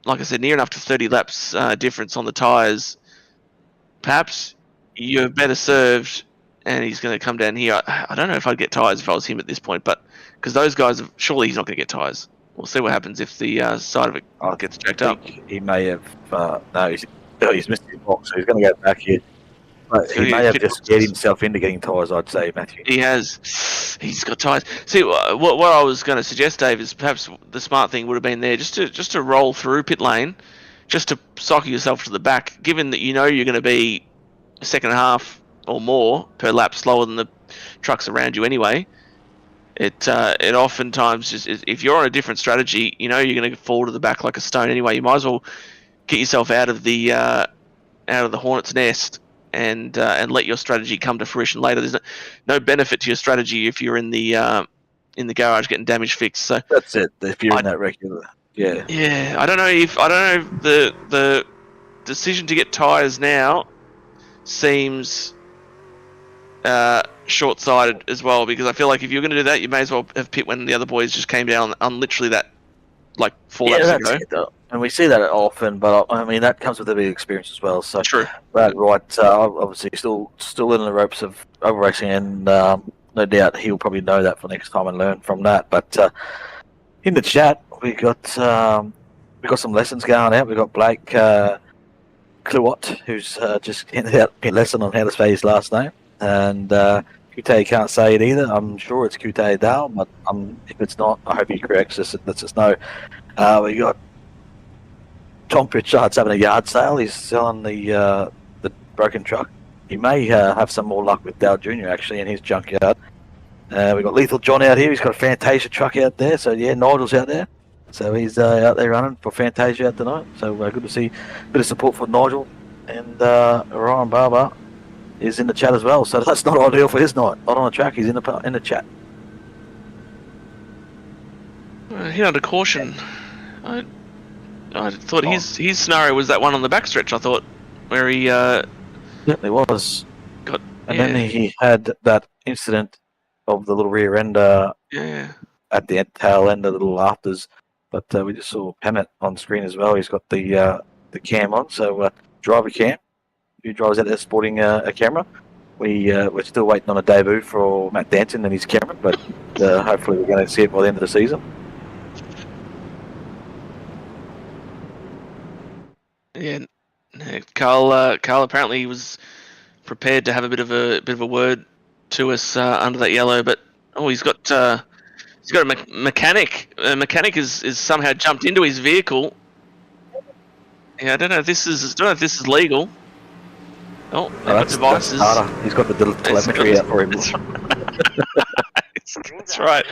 like I said, near enough to 30 laps difference on the tyres, perhaps you're better served, and he's going to come down here. I don't know if I'd get tyres if I was him at this point, but because those guys, surely he's not going to get tyres. We'll see what happens if the side of it gets jacked up. He may have, he's missed his box, so he's going to go back here. But he may have just get himself into getting tyres, I'd say, Matthew. He has. He's got tyres. See, what I was going to suggest, Dave, is perhaps the smart thing would have been there just to roll through pit lane, just to cycle yourself to the back, given that you know you're going to be a second and a half or more per lap slower than the trucks around you anyway. It oftentimes just, if you're on a different strategy, you know you're going to fall to the back like a stone anyway. You might as well get yourself out of the hornet's nest and let your strategy come to fruition later. There's no benefit to your strategy if you're in the garage getting damage fixed. So that's it. If you're in that regular, yeah. I don't know if the decision to get tyres now seems short-sighted as well, because I feel like if you're going to do that, you may as well have pit when the other boys just came down on literally that, like 4 laps ago. It, though. And we see that often, but I mean that comes with a bit of experience as well. So true. Brad Wright, obviously still in the ropes of iRacing, and no doubt he'll probably know that for next time and learn from that. But in the chat, we got some lessons going out. We got Blake Kluot, who's just handed out a lesson on how to say his last name. And Kute can't say it either. I'm sure it's Kute Dal, but if it's not, I hope he corrects us and lets us know. We got Tom Pritchard's having a yard sale. He's selling the broken truck. He may have some more luck with Dale Jr. actually in his junkyard. We got Lethal John out here. He's got a Fantasia truck out there. So yeah, Nigel's out there. So he's out there running for Fantasia out tonight. So good to see a bit of support for Nigel. And Ryan Barber is in the chat as well, so that's not ideal for his night. Not on the track, he's in the chat. He under caution. I thought his scenario was that one on the backstretch. I thought where he certainly was. Then he had that incident of the little rear end at the tail end of the little afters. But we just saw Pemmett on screen as well. He's got the the cam on, so driver cam. Who drives out there sporting a camera? We're still waiting on a debut for Matt Danton and his camera, but hopefully we're going to see it by the end of the season. Yeah, Carl apparently was prepared to have a bit of a word to us under that yellow, but he's got a mechanic. A mechanic is somehow jumped into his vehicle. Yeah, I don't know if this is legal. Oh, that's devices. He's got the telemetry out for him. That's right.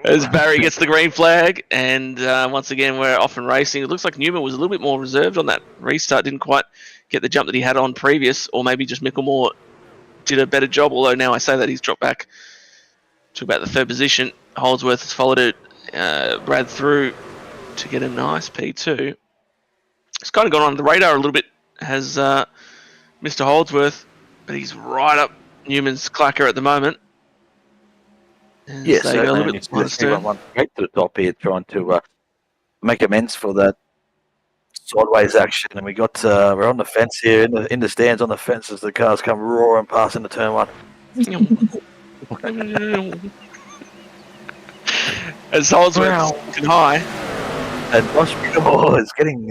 As Barry gets the green flag, and once again we're off and racing. It looks like Newman was a little bit more reserved on that restart. Didn't quite get the jump that he had on previous, or maybe just Micklemore did a better job. Although now I say that he's dropped back to about the third position. Holdsworth has followed it, Brad through to get a nice P2. It's kind of gone under the radar a little bit, has Mr. Holdsworth, but he's right up Newman's clacker at the moment. Yes, so a little bit straight to the top here, trying to make amends for that sideways action. And we're on the fence here, in the stands on the fence as the cars come roaring past into turn one. As Holdsworth's looking high. And Josh Micklemore is getting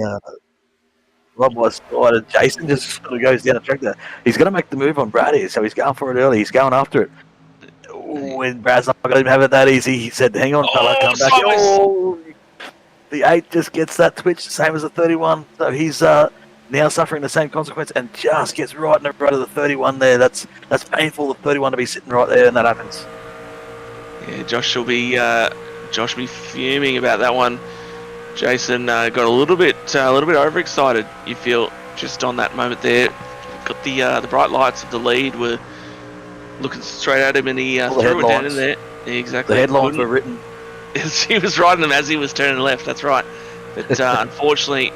robbed by side, and Jason just sort of goes down the track there. He's going to make the move on Brad here, so he's going for it early. He's going after it. When Brad's not going to have it that easy, he said, hang on, fella, come back. Oh, the 8 just gets that twitch, the same as the 31. So he's now suffering the same consequence and just gets right in the front of the 31 there. That's painful, the 31 to be sitting right there, and that happens. Yeah, Josh will be fuming about that one. Jason got a little bit overexcited. You feel just on that moment there. Got the bright lights of the lead were looking straight at him, and he threw it down in there. Yeah, exactly. The headlines were written. He was riding them as he was turning left. That's right. But unfortunately,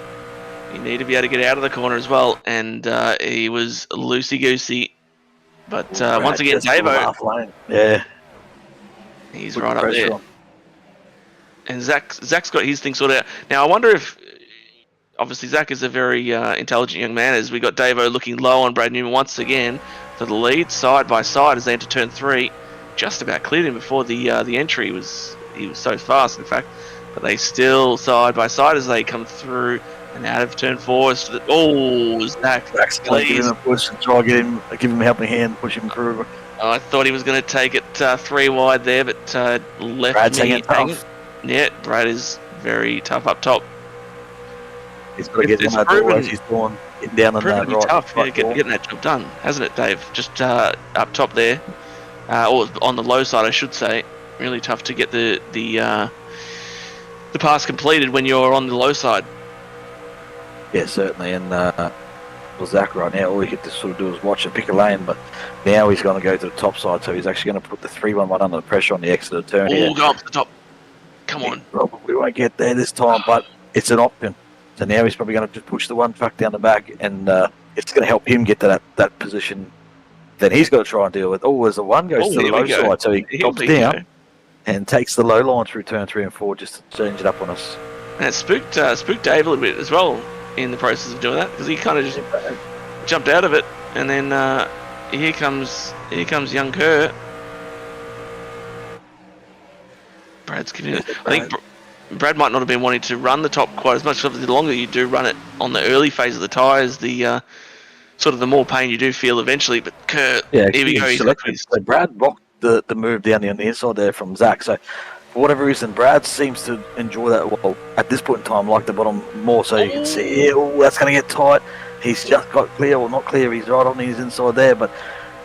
he needed to be able to get out of the corner as well, and he was loosey goosey. But once again, Davo. Yeah. He's right up there. And Zach's got his thing sorted out. Now, I wonder if, obviously, Zach is a very intelligent young man, as we got Davo looking low on Brad Newman once again for the lead, side by side as they enter turn 3. Just about cleared him before the entry. He was so fast, in fact. But they still side by side as they come through and out of turn 4. Zach's going to give him a push and try to give him a helping hand, push him through. I thought he was going to take it 3 wide there, but left Brad's me hanging. Yeah, Brad is very tough up top. He's got to get down that door as he's going, getting down on that right. Tough, getting that job done, hasn't it, Dave? Just up top there, or on the low side, I should say. Really tough to get the pass completed when you're on the low side. Yeah, certainly. And Zach right now, all he could sort of do is watch and pick a lane, but now he's going to go to the top side, so he's actually going to put the 3-1-1 under the pressure on the exit of the turn here. Go up to the top. Come on. He probably won't get there this time, but it's an option. So now he's probably going to just push the one truck down the back, and it's going to help him get to that position. Then he's got to try and deal with. As the one goes to the low side, so he drops down and takes the low line through turn 3 and 4 just to change it up on us. And it spooked Dave a little bit as well in the process of doing that, because he kind of just jumped out of it, and then here comes young Kerr. Brad's giving it. I think Brad might not have been wanting to run the top quite as much. The longer you do run it on the early phase of the tyres, the sort of the more pain you do feel eventually. But Kerr, here we go. So Brad rocked the move down on the inside there from Zach. So for whatever reason, Brad seems to enjoy that. Well, at this point in time, like the bottom more, so you can see, that's going to get tight. He's just got clear, or not clear. He's right on his inside there, but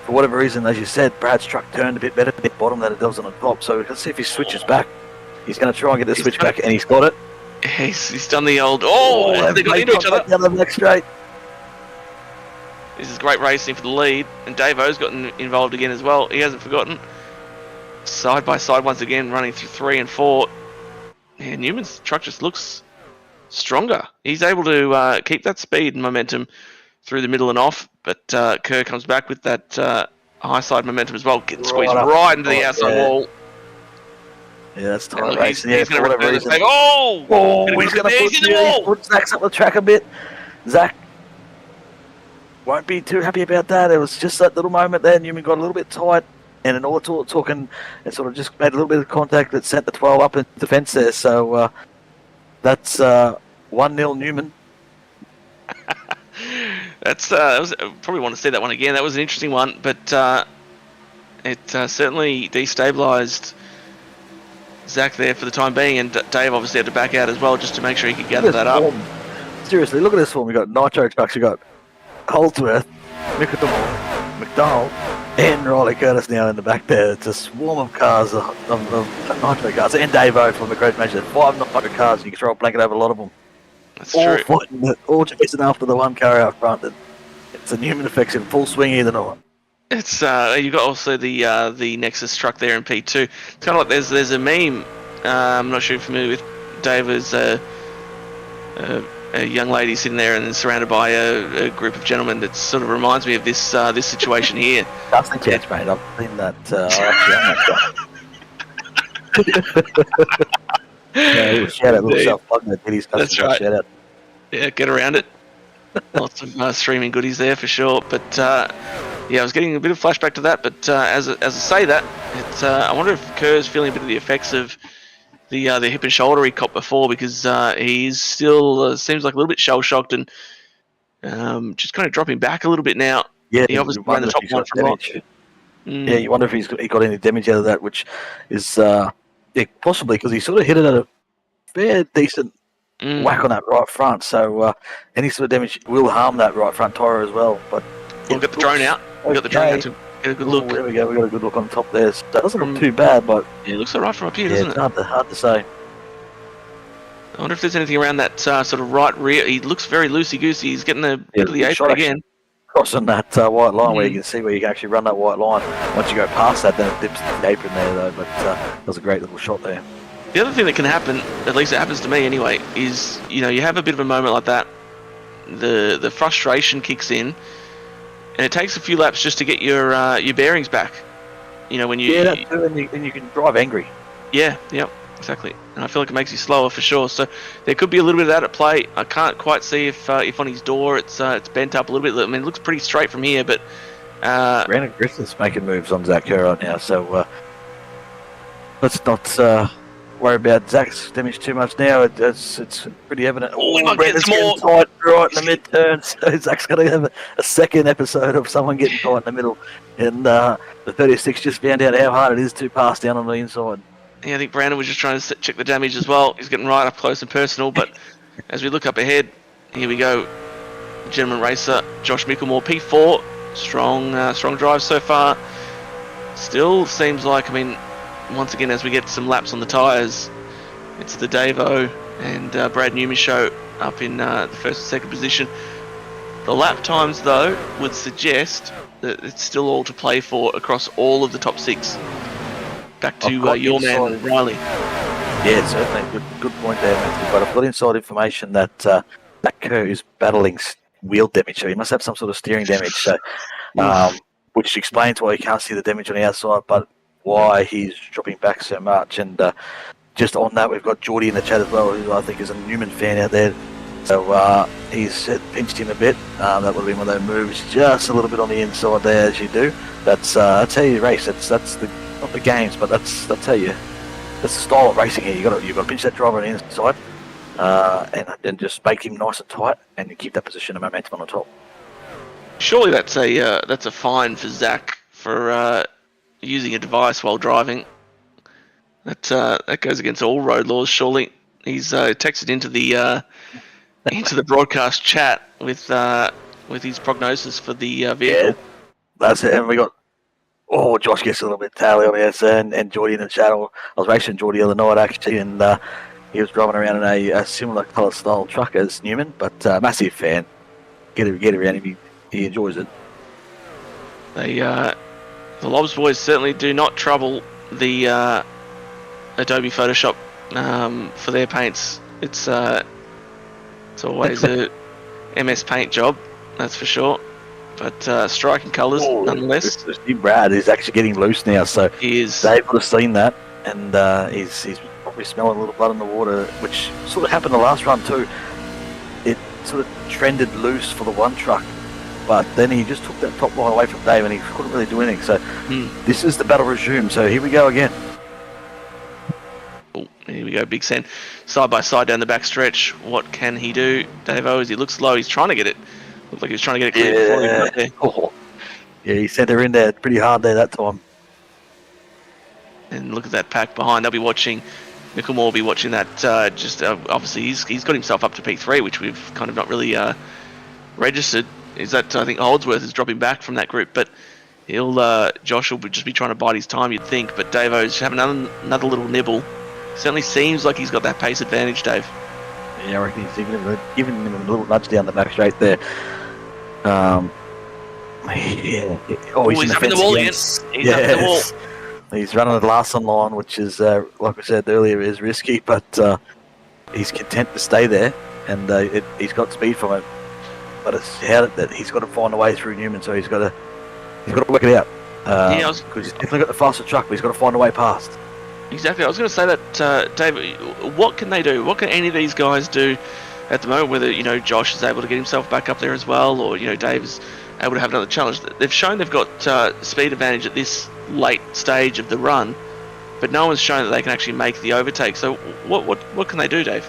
for whatever reason, as you said, Brad's truck turned a bit better at the bottom than it does on the top. So let's see if he switches back. He's going to try and get the switch back, and he's got it. He's done the old. They got into each other. Down the next straight. This is great racing for the lead, and Davo's gotten involved again as well. He hasn't forgotten. Side by side once again, running through 3 and 4. Yeah, Newman's truck just looks stronger. He's able to keep that speed and momentum through the middle and off, but Kerr comes back with that high side momentum as well, getting squeezed right into the outside wall. Yeah, that's tight racing. He's going to return the save. He's going to put Zach's up the track a bit. Zach won't be too happy about that. It was just that little moment there. Newman got a little bit tight, and in all talking, and sort of just made a little bit of contact that sent the 12 up in the fence there. So that's 1-0 Newman. That was probably want to see that one again. That was an interesting one, but it certainly destabilised Zach there for the time being, and Dave obviously had to back out as well just to make sure he could gather that up. Seriously, look at this form. We got Nitro trucks. We got Holdsworth, McDonald, and Riley Curtis now in the back there. It's a swarm of cars, of Nitro cars, and Dave O from the Great Mansion. 5 Nitro cars. You can throw a blanket over a lot of them. That's all true. Fighting, all chasing after the one car out front. It's a Newman effect in full swing either night. It's you got also the Nexus truck there in P2. It's kind of like there's a meme. I'm not sure if you're familiar with Dave as a young lady sitting there and then surrounded by a group of gentlemen. That sort of reminds me of this situation here. That's the catch, mate. I've seen that. Shout out little self-plug that Diddy's customer. That's right. Shout out. Yeah, get around it. Lots of streaming goodies there for sure. But yeah, I was getting a bit of flashback to that. But as I say that, it's I wonder if Kerr's feeling a bit of the effects of the hip and shoulder he copped before, because he's still seems like a little bit shell shocked and just kind of dropping back a little bit now. Yeah, he obviously ran the top one from lot. Yeah, you wonder if he got any damage out of that, which is possibly because he sort of hit it at a fair decent whack on that right front. So any sort of damage will harm that right front tyre as well. But we'll get the drone out. We've got the drone out to get a good look. There we go. We got a good look on top there. So that doesn't look too bad, but yeah, it looks alright from up here, doesn't it? It's hard to say. I wonder if there's anything around that sort of right rear. He looks very loosey-goosey. He's getting a bit of the apron again. Crossing that white line where you can see where you can actually run that white line. Once you go past that, then it dips the apron there, though. But that was a great little shot there. The other thing that can happen, at least it happens to me anyway, is you have a bit of a moment like that. The frustration kicks in, and it takes a few laps just to get your bearings back. When you that too, and you can drive angry. Yeah, exactly. And I feel like it makes you slower for sure. So there could be a little bit of that at play. I can't quite see if on his door it's bent up a little bit. I mean, it looks pretty straight from here, but Brandon Griffith's making moves on Zach Kerr right now, so let's not worry about Zach's damage too much now. It's pretty evident. We might Brandon's get some getting tight right in the mid-turn, so Zach's going to have a second episode of someone getting tight in the middle. And the 36 just found out how hard it is to pass down on the inside. Yeah, I think Brandon was just trying to check the damage as well. He's getting right up close and personal, but as we look up ahead, here we go. Gentleman racer Josh Micklemore, P4. Strong drive so far. Still seems like, once again, as we get some laps on the tyres, it's the Davo and Brad Newman show up in the first and second position. The lap times, though, would suggest that it's still all to play for across all of the top 6. Back to your man, Riley. Yeah, certainly. Good point there, Matthew. But I've got inside information that that Kerr is battling wheel damage, so he must have some sort of steering damage. So, which explains why you can't see the damage on the outside, but why he's dropping back so much. And just on that, we've got Geordie in the chat as well, who I think is a Newman fan out there. So he's pinched him a bit. That would have been one of those moves, just a little bit on the inside there, as you do. That's how you race. That's the not the games, but that's how you. That's the style of racing here. You got to pinch that driver on the inside, and just make him nice and tight, and you keep that position of momentum on the top. Surely that's a fine for Zach for using a device while driving. That goes against all road laws. Surely he's texted into the broadcast chat with his prognosis for the vehicle. Yeah, that's it. And we got Josh gets a little bit tally on the outside, and Geordie in the chat. I was racing Geordie the other night actually, and he was driving around in a similar colour style truck as Newman, but massive fan. Get around him. He enjoys it. The Lobs boys certainly do not trouble the Adobe Photoshop for their paints. It's always a MS Paint job, that's for sure. But striking colours nonetheless. Brad is actually getting loose now, so he is. Dave would have seen that, and he's probably smelling a little blood in the water, which sort of happened the last run too. It sort of trended loose for the one truck, but then he just took that top line away from Dave and he couldn't really do anything. So this is the battle resumed. So here we go again. Oh, here we go, Big Sen. Side by side down the back stretch. What can he do? Dave-O, as he looks low, he's trying to get it. Looks like he's trying to get it clear before he got there. Oh. Yeah, he sent her in there pretty hard there that time. And look at that pack behind. They'll be watching. Micklemore will be watching that. Obviously, he's got himself up to P3, which we've kind of not really registered. Is that I think Holdsworth is dropping back from that group, but Josh will just be trying to bide his time, you'd think. But Dave-O's having another little nibble. Certainly seems like he's got that pace advantage, Dave. Yeah, I reckon he's giving him a little nudge down the back straight there. Yeah. Oh, he's up in the wall again. He's up in the wall. He's running the last on line, which is, like I said earlier, is risky, but he's content to stay there, and he's got speed from it. But it's how that he's got to find a way through Newman, so he's got to work it out. Because he's definitely got the faster truck, but he's got to find a way past. Exactly. I was going to say that, Dave. What can they do? What can any of these guys do at the moment? Whether Josh is able to get himself back up there as well, or Dave is able to have another challenge. They've shown they've got speed advantage at this late stage of the run, but no one's shown that they can actually make the overtake. So what can they do, Dave?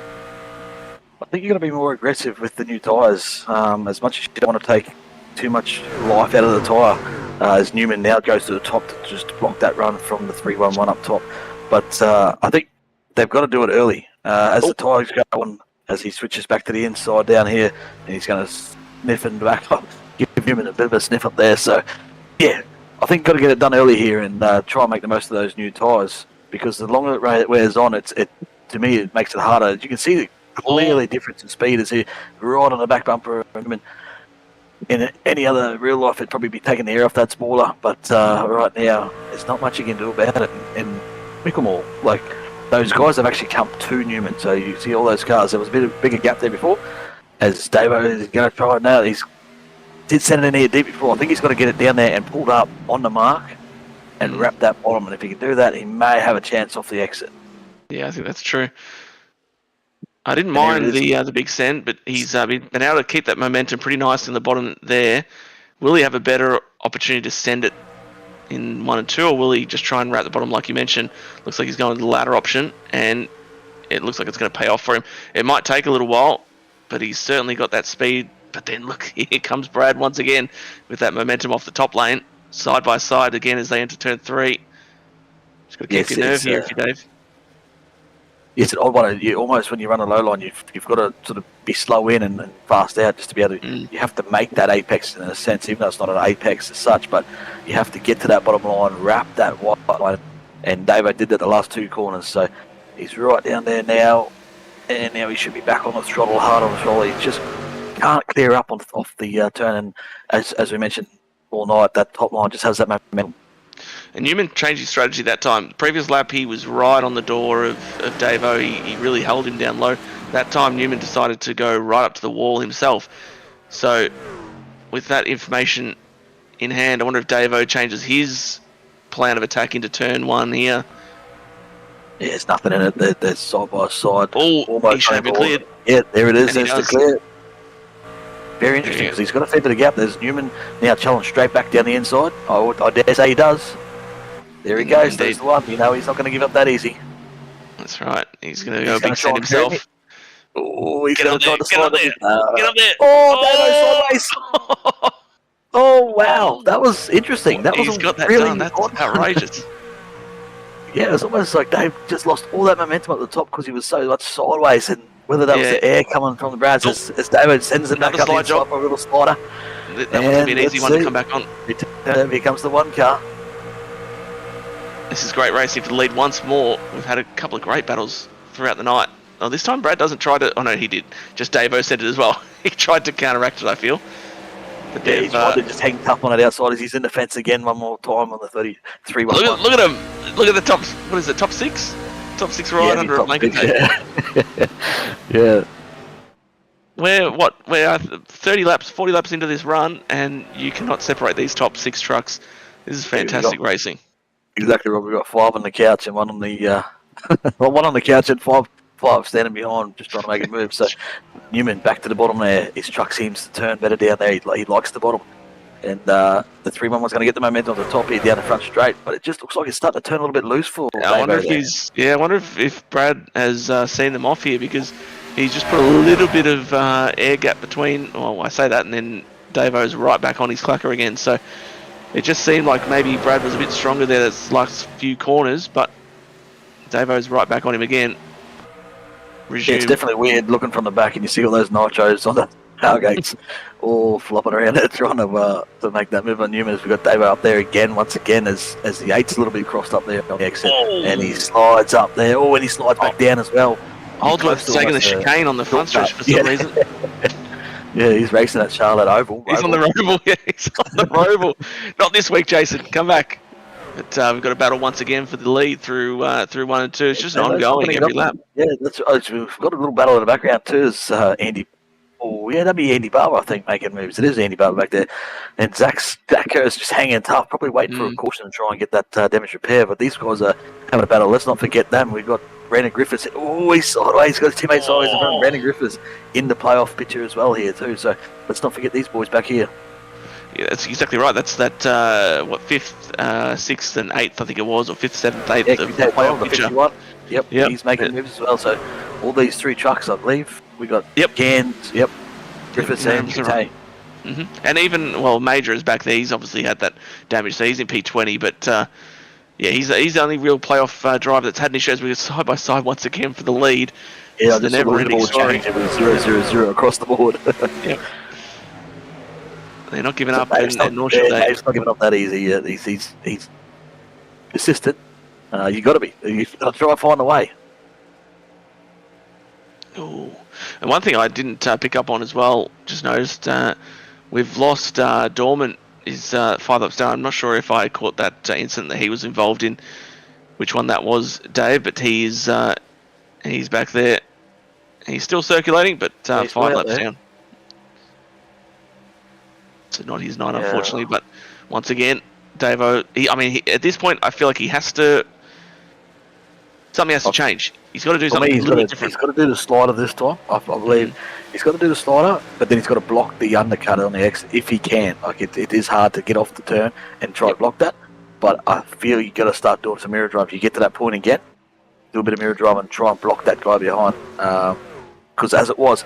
I think you're going to be more aggressive with the new tyres. As much as you don't want to take too much life out of the tyre, as Newman now goes to the top to just block that run from the 3-1-1 up top. But I think they've got to do it early. As the tyres go on, as he switches back to the inside down here, and he's going to sniff and back up, give Newman a bit of a sniff up there. So, yeah, I think got to get it done early here and try and make the most of those new tyres, because the longer it wears on, to me it makes it harder. You can see the clearly difference in speed as he right on the back bumper. In any other real life, it'd probably be taking the air off that spoiler, but right now, there's not much you can do about it. And Micklemore, like, those guys have actually come to Newman, so you see all those cars. There was a bit of bigger gap there before. As Dave-O is going to try it now, he's did send it in here deep before. I think he's got to get it down there and pulled up on the mark and wrap that bottom. And if he can do that, he may have a chance off the exit. Yeah, I think that's true. I didn't mind the Big Sen, but he's been able to keep that momentum pretty nice in the bottom there. Will he have a better opportunity to send it in 1 and 2, or will he just try and wrap the bottom like you mentioned? Looks like he's going to the latter option, and it looks like it's going to pay off for him. It might take a little while, but he's certainly got that speed. But then look, here comes Brad once again with that momentum off the top lane, side by side again as they enter turn 3. Just got to keep your nerve here, if you Dave. It's an odd one. Almost when you run a low line, you've got to sort of be slow in and fast out just to be able to. You have to make that apex in a sense, even though it's not an apex as such. But you have to get to that bottom line, wrap that wide line, and Davo did that the last 2 corners. So he's right down there now, and now he should be back on the throttle, hard on the throttle. He just can't clear up off the turn, and as we mentioned all night, that top line just has that momentum. And Newman changed his strategy that time. The previous lap, he was right on the door of Davo. He really held him down low. That time, Newman decided to go right up to the wall himself. So, with that information in hand, I wonder if Davo changes his plan of attack into turn 1 here. Yeah, there's nothing in it. They're side by side. Oh, he should have been cleared. Yeah, there it is. There's the clear. Very interesting, because he's got a fair bit of gap. There's Newman now challenged straight back down the inside. I dare say he does. There he goes. Indeed. There's the one. He's not going to give up that easy. That's right. He's going to go big set himself. Oh, he's going to try to slide there. Get up there. Oh, Davo sideways. Oh, wow. That was interesting. He's got that done. That's outrageous. Yeah, it was almost like Dave just lost all that momentum at the top because he was so much sideways, and whether that was the air coming from the Brads as David sends it back up inside for a little slider. That was going to be an easy one to come back on. Here comes the one car. This is great racing for the lead once more. We've had a couple of great battles throughout the night. Oh, this time Brad doesn't try to... Oh, no, he did. Just Davo said it as well. He tried to counteract it, I feel. But yeah, he's tried to just hang tough on it outside as he's in the fence again one more time on the 33. Look at him. Look at the top... What is it, top 6? Top 6 right under a blanket tape. Yeah. We're 30 laps, 40 laps into this run, and you cannot separate these top 6 trucks. This is fantastic racing. Exactly, Rob. We've got 5 on the couch and 1 on the one on the couch and 5 5 standing behind, just trying to make a move. So Newman back to the bottom there. His truck seems to turn better down there. He likes the bottom. And the 311's going to get the momentum on the top here down the front straight, but it just looks like it's starting to turn a little bit loose for I wonder if Brad has seen them off here, because he's just put a little bit of air gap between. Well, I say that, and then Davo's right back on his clacker again. So it just seemed like maybe Brad was a bit stronger there. That's last few corners, but Davo's right back on him again. Yeah, it's definitely weird looking from the back, and you see all those nitros on the tailgates all flopping around there trying to make that move on Newman. We've got Davo up there again, once again, as the 8's a little bit crossed up there on the exit, and he slides up there. Oh, and he slides back down as well. Holdsworth's taking the chicane on the front stretch for some reason. Yeah, he's racing at Charlotte Oval. He's on the Roval. Yeah, he's on the Roval. Not this week, Jason. Come back. But we've got a battle once again for the lead through 1 and 2. It's just ongoing every lap. Yeah, we've got a little battle in the background too. Is Andy? Oh, yeah, that'd be Andy Barber, I think, making moves. It is Andy Barber back there, and Zach Kerr's just hanging tough, probably waiting for a caution to try and get that damage repair. But these guys are having a battle. Let's not forget them. We've got Brandon Griffiths. Oh, he's sideways. He's got his teammate sideways, and Brandon Griffiths in the playoff picture as well here too. So let's not forget these boys back here. Yeah, that's exactly right. That's that, 5th, 6th and 8th, I think it was, or 5th, 7th, 8th. Yeah, the playoff picture. Yep, he's making moves as well. So all these 3 trucks, I believe. We got Gans, Griffiths and Kate. And even, Major is back there. He's obviously had that damage, so he's in P20. But, he's the only real playoff driver that's had any issues. We're side by side once again for the lead. Yeah, it's the never-ending story. 0-0-0 across the board. Yep. They're not giving up, and nor should they. Dave's not giving up that easy. He's persistent. You got to be. You got to try and find a way. Oh, and one thing I didn't pick up on as well, just noticed, we've lost Dorman. Is 5 laps down. I'm not sure if I caught that incident that he was involved in, which one that was, Dave. But he's back there. He's still circulating, but 5 laps down. So not his night, unfortunately. But once again, Davo. At this point, I feel like he has to. Something has to change. He's got to do something different. He's got to do the slider this time. I believe he's got to do the slider, but then he's got to block the undercut on the exit if he can. Like it is hard to get off the turn and try to block that. But I feel you got to start doing some mirror drive. You get to that point again, do a bit of mirror drive and try and block that guy behind. Because as it was,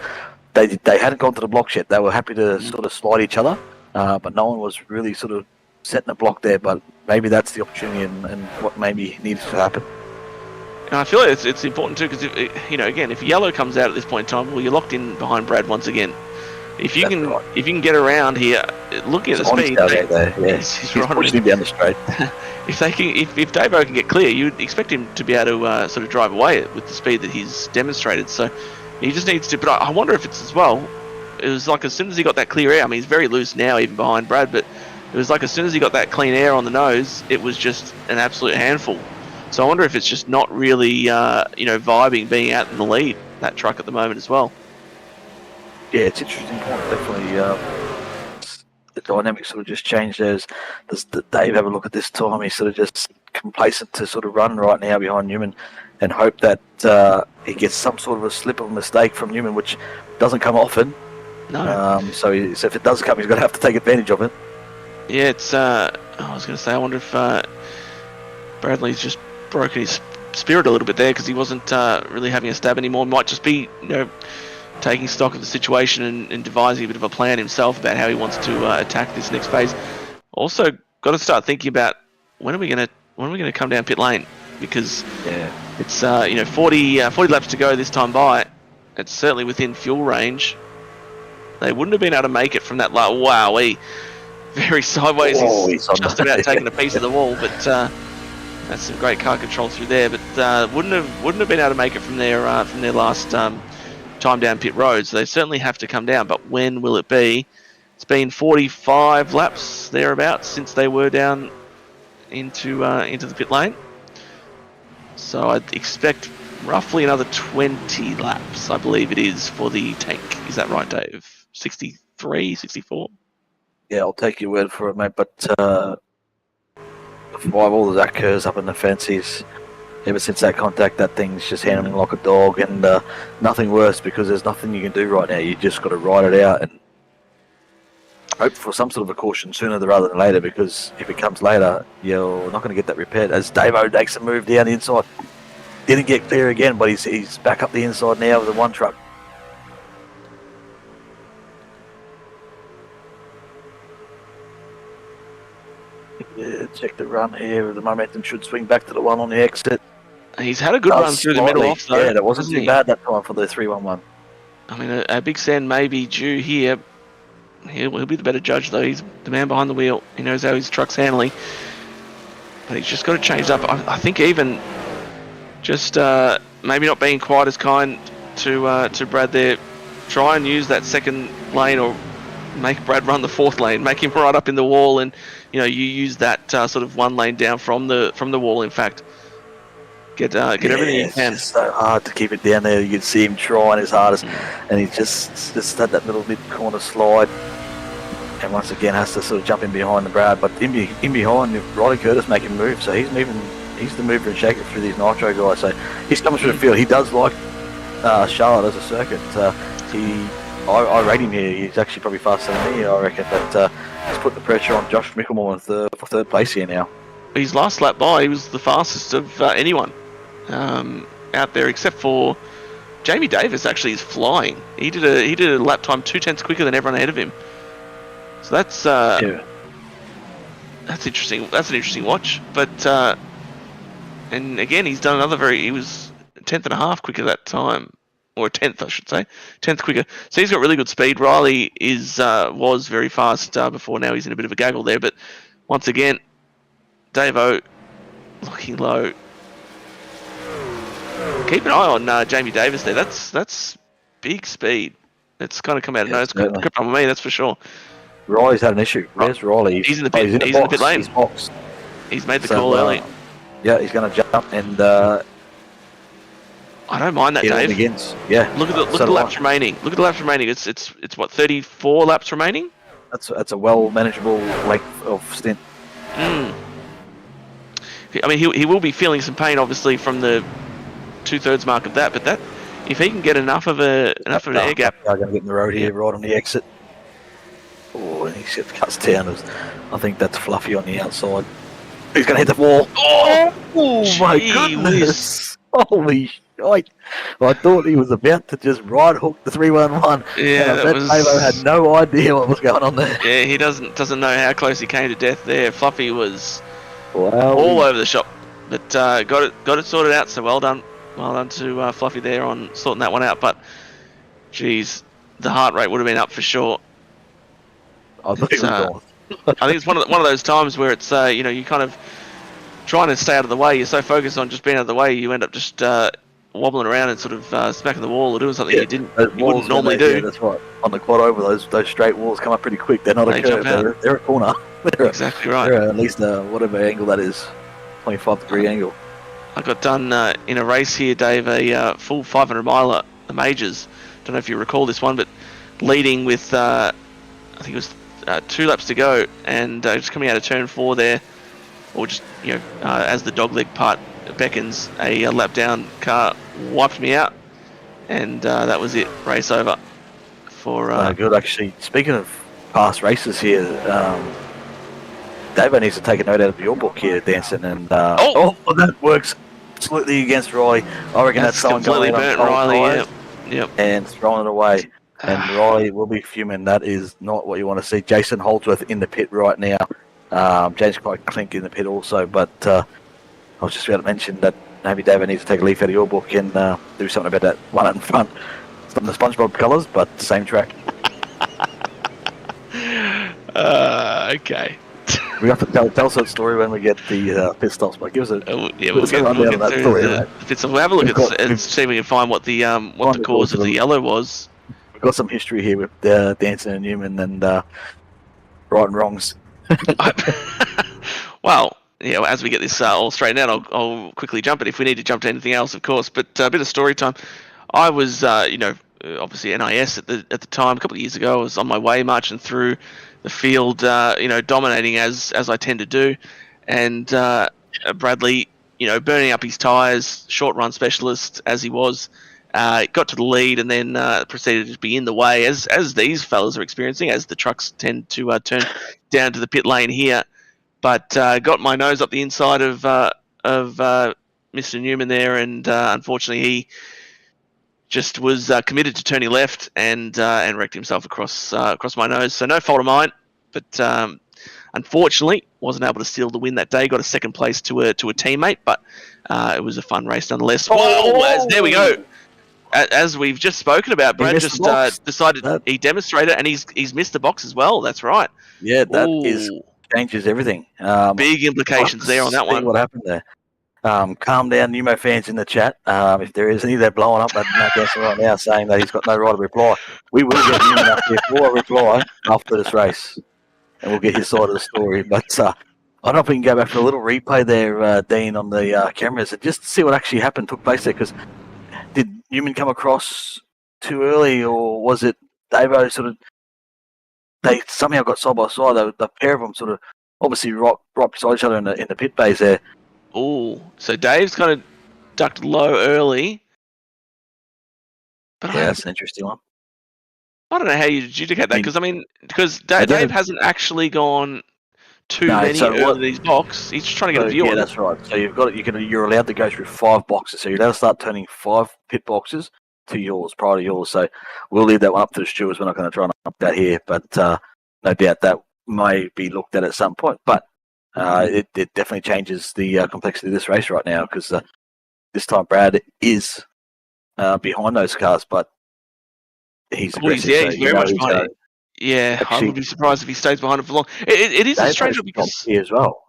they hadn't gone to the blocks yet. They were happy to sort of slide each other, but no one was really sort of setting a block there. But maybe that's the opportunity and what maybe needs to happen. And I feel like it's important too, because if yellow comes out at this point in time, you're locked in behind Brad once again. If you can get around here, looking at the speed, he's pushing him down the straight. if Davo can get clear, you'd expect him to be able to sort of drive away with the speed that he's demonstrated. So he just needs to. But I wonder if it's as well. It was like as soon as he got that clear air. I mean, he's very loose now, even behind Brad. But it was like as soon as he got that clean air on the nose, it was just an absolute handful. So I wonder if it's just not really, vibing being out in the lead, that truck at the moment as well. Yeah, it's an interesting point. Definitely, the dynamics sort of just changed. Does Dave have a look at this time? He's sort of just complacent to sort of run right now behind Newman and hope that he gets some sort of a slip of a mistake from Newman, which doesn't come often. No. So if it does come, he's got to have to take advantage of it. Yeah, it's. I was going to say, I wonder if Bradley's just broken his spirit a little bit there, because he wasn't really having a stab anymore. Might just be, taking stock of the situation and devising a bit of a plan himself about how he wants to attack this next phase. Also, got to start thinking about when are we going to come down pit lane, because it's 40 laps to go this time by. It's certainly within fuel range. They wouldn't have been able to make it from that lap. Wowee, very sideways. He's just about taking a piece of the wall, but. That's some great car control through there, but wouldn't have been able to make it from their last time down pit road. So they certainly have to come down. But when will it be? It's been 45 laps thereabouts since they were down into the pit lane. So I'd expect roughly another 20 laps, I believe it is, for the tank. Is that right, Dave? 63, 64? Yeah, I'll take your word for it, mate. But all the Zach Kerr's up in the fence. He's ever since that contact, that thing's just handling like a dog, and nothing worse, because there's nothing you can do right now. You just got to ride it out and hope for some sort of a caution sooner rather than later, because if it comes later, you're not going to get that repaired. As Davo takes a move down the inside, didn't get clear again, but he's back up the inside now with the one truck. Yeah, check the run here. The momentum should swing back to the one on the exit. He's had a good run through the middle off, though. Yeah, that wasn't too bad that time for the 3-1-1. I mean, a Big Sand may be due here. He'll be the better judge, though. He's the man behind the wheel. He knows how his truck's handling. But he's just got to change up. I think even just maybe not being quite as kind to Brad there. Try and use that second lane, or make Brad run the fourth lane. Make him right up in the wall, and you use that sort of one lane down from the wall. In fact, get everything you can. It's so hard to keep it down there. You can see him trying his hardest, and he just had that little mid corner slide, and once again has to sort of jump in behind the Brad. But in behind, Riley Curtis making moves, so he's moving. He's the mover and shaker through these Nitro guys. So he's coming through the field. He does like Charlotte as a circuit. I rate him here. He's actually probably faster than me, I reckon. But he's put the pressure on Josh Mickelmore for third place here now. His last lap by, he was the fastest of anyone out there, except for Jamie Davis. Actually, is flying. He did a lap time 2/10 quicker than everyone ahead of him. So that's interesting. That's an interesting watch. But and again, he's done another he was 10th and a half quicker that time. Or 10th, I should say. 10th quicker. So he's got really good speed. Riley was very fast before. Now he's in a bit of a gaggle there. But once again, Davo looking low. Keep an eye on Jamie Davis there. That's big speed. It's kind of come out of nose. Grip on me, that's for sure. Riley's had an issue. Where's Riley? He's in the pit. He's in the pit lane. He's made the call early. Yeah, he's going to jump and. I don't mind that, Dave. Begins. Yeah. Look at the laps remaining. Look at the laps remaining. It's what, 34 laps remaining? That's a well manageable length of stint. I mean, he will be feeling some pain, obviously, from the 2/3 mark of that. But that, if he can get enough of an air gap, I'm going to get in the road here, right on the exit. Oh, and he cuts down. I think that's Fluffy on the outside. He's going to hit the wall. Oh my goodness! Holy shit! I thought he was about to just right hook the 3-1-1. Yeah, that was. Halo had no idea what was going on there. Yeah, he doesn't know how close he came to death there. Fluffy was all over the shop, but got it sorted out. So well done to Fluffy there on sorting that one out. But geez, the heart rate would have been up for sure. I think it's one of those times where it's you kind of trying to stay out of the way. You're so focused on just being out of the way, you end up just wobbling around and sort of smacking the wall or doing something you wouldn't normally do. Yeah, that's right. On the quad over, those straight walls come up pretty quick. They're not a curve. They're a corner. Exactly right. They're at least whatever angle that is, 25-degree angle. I got done in a race here, Dave, a full 500 miler, the majors. Don't know if you recall this one, but leading with I think it was 2 laps to go, and just coming out of turn 4 there, or just as the dogleg part beckons, a lap down car wiped me out, and that was it. Race over. For good. Actually, speaking of past races here, Davo needs to take a note out of your book here, Danson, and that works absolutely against Riley. I reckon that's someone completely burnt Riley. Yep. And throwing it away. And Riley will be fuming. That is not what you want to see. Jason Holdsworth in the pit right now. James quite Clink in the pit also. But I was just about to mention that maybe David needs to take a leaf out of your book and do something about that one out in front. It's not the SpongeBob colours, but same track. Okay. We have to tell us that story when we get the pit stops. But give us a we'll have a look and see if we can find what the cause of the yellow was. We've got some history here with Danson and Newman and right and wrongs. Well, as we get this all straightened out, I'll quickly jump it if we need to jump to anything else, of course. But a bit of story time. I was, obviously NIS at the time, a couple of years ago. I was on my way marching through the field, dominating as I tend to do. And Bradley, burning up his tyres, short run specialist as he was, got to the lead and then proceeded to be in the way, as these fellas are experiencing, as the trucks tend to turn down to the pit lane here. But got my nose up the inside of Mr. Newman there, and unfortunately he just was committed to turning left and wrecked himself across my nose. So no fault of mine, but unfortunately wasn't able to steal the win that day. Got a second place to a teammate, but it was a fun race nonetheless. Whoa! There we go. As we've just spoken about, Brad just decided he demonstrated, and he's missed the box as well. That's right. Yeah, that changes everything. Big implications there on that one. What happened there? Calm down, Numo fans in the chat. If there is any, they're blowing up at Matt Ganson right now saying that he's got no right to reply. We will get Newman up there for a reply after this race, and we'll get his side of the story. But I don't know if we can go back for a little replay there, Dean, on the cameras, and just see what actually happened, took place there. Because did Newman come across too early, or was it Davo sort of? They somehow got side by side. The pair of them sort of obviously right beside each other in the pit bays there. Oh, so Dave's kind of ducked low early. But that's an interesting one. I don't know how you adjudicate that, because Dave hasn't actually gone too many early in these boxes. He's just trying to get a view on it. Yeah, that's right. So you're allowed to go through 5 boxes. So you're allowed to start turning 5 pit boxes to yours, prior to yours. So we'll leave that one up to the stewards. We're not going to try and up that here, but no doubt that may be looked at some point. But it definitely changes the complexity of this race right now, because this time Brad is behind those cars, but he's aggressive. He's very much behind. Yeah, I would be surprised if he stays behind it for long. It is a strange one because here as well.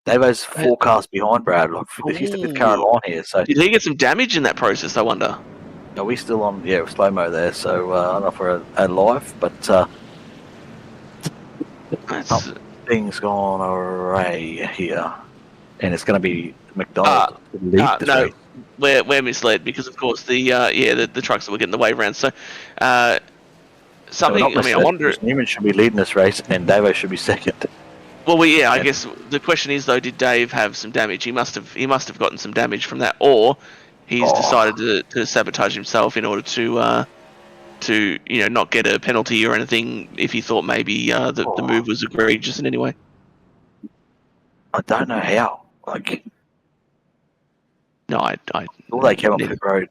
Davo's 4 cars behind Brad. Look, he's the 5th car line here. So did he get some damage in that process? I wonder. Are we still on slow mo there? So I don't know if we're live, but things gone array here, and it's going to be McDonald. No, we're misled because of course the trucks that were getting the wave round. So something. I wonder. Newman should be leading this race, and Davo should be second. Well, I guess the question is though, did Dave have some damage? He must have gotten some damage from that, or he's decided to sabotage himself in order to not get a penalty or anything if he thought maybe the move was egregious in any way. I don't know how. No, I all they came up the road.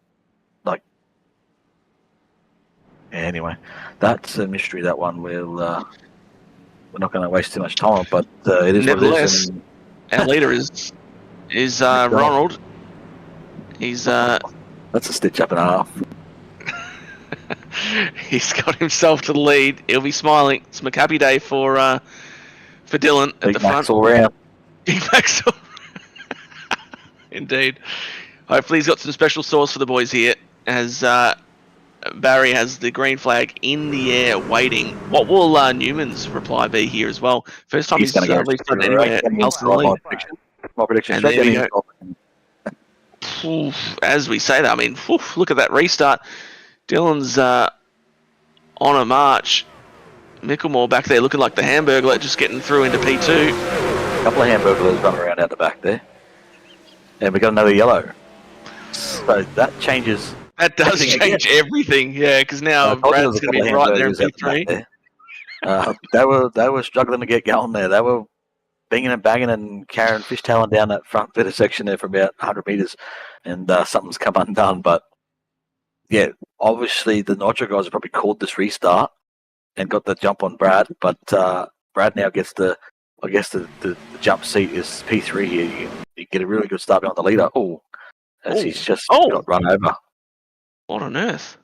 Anyway, that's a mystery. That one we're not going to waste too much time on, but it is. Nevertheless, what it is. Our leader is Ronald. He's that's a stitch up and a half. He's got himself to the lead. He'll be smiling. It's a happy day for Dylan at the front. All round. Big Max all Indeed. Hopefully he's got some special sauce for the boys here, as Barry has the green flag in the air waiting. What will Newman's reply be here as well? First time he's going to least done anywhere else in the league. My prediction. As we say that, look at that restart. Dylan's on a march. Micklemore back there looking like the Hamburglar, just getting through into P2. A couple of Hamburglers running around out the back there. And we got another yellow. So that changes. That does change everything, yeah, because now Brad's going to be right there in P3. They were struggling to get going there. They were banging and banging and carrying fishtailing down that front bit of section there for about 100 metres, and something's come undone. But yeah, obviously the Nitro guys have probably called this restart and got the jump on Brad, but Brad now gets the jump seat is P3 here. You get a really good start behind the leader. He's just got run over. What on earth?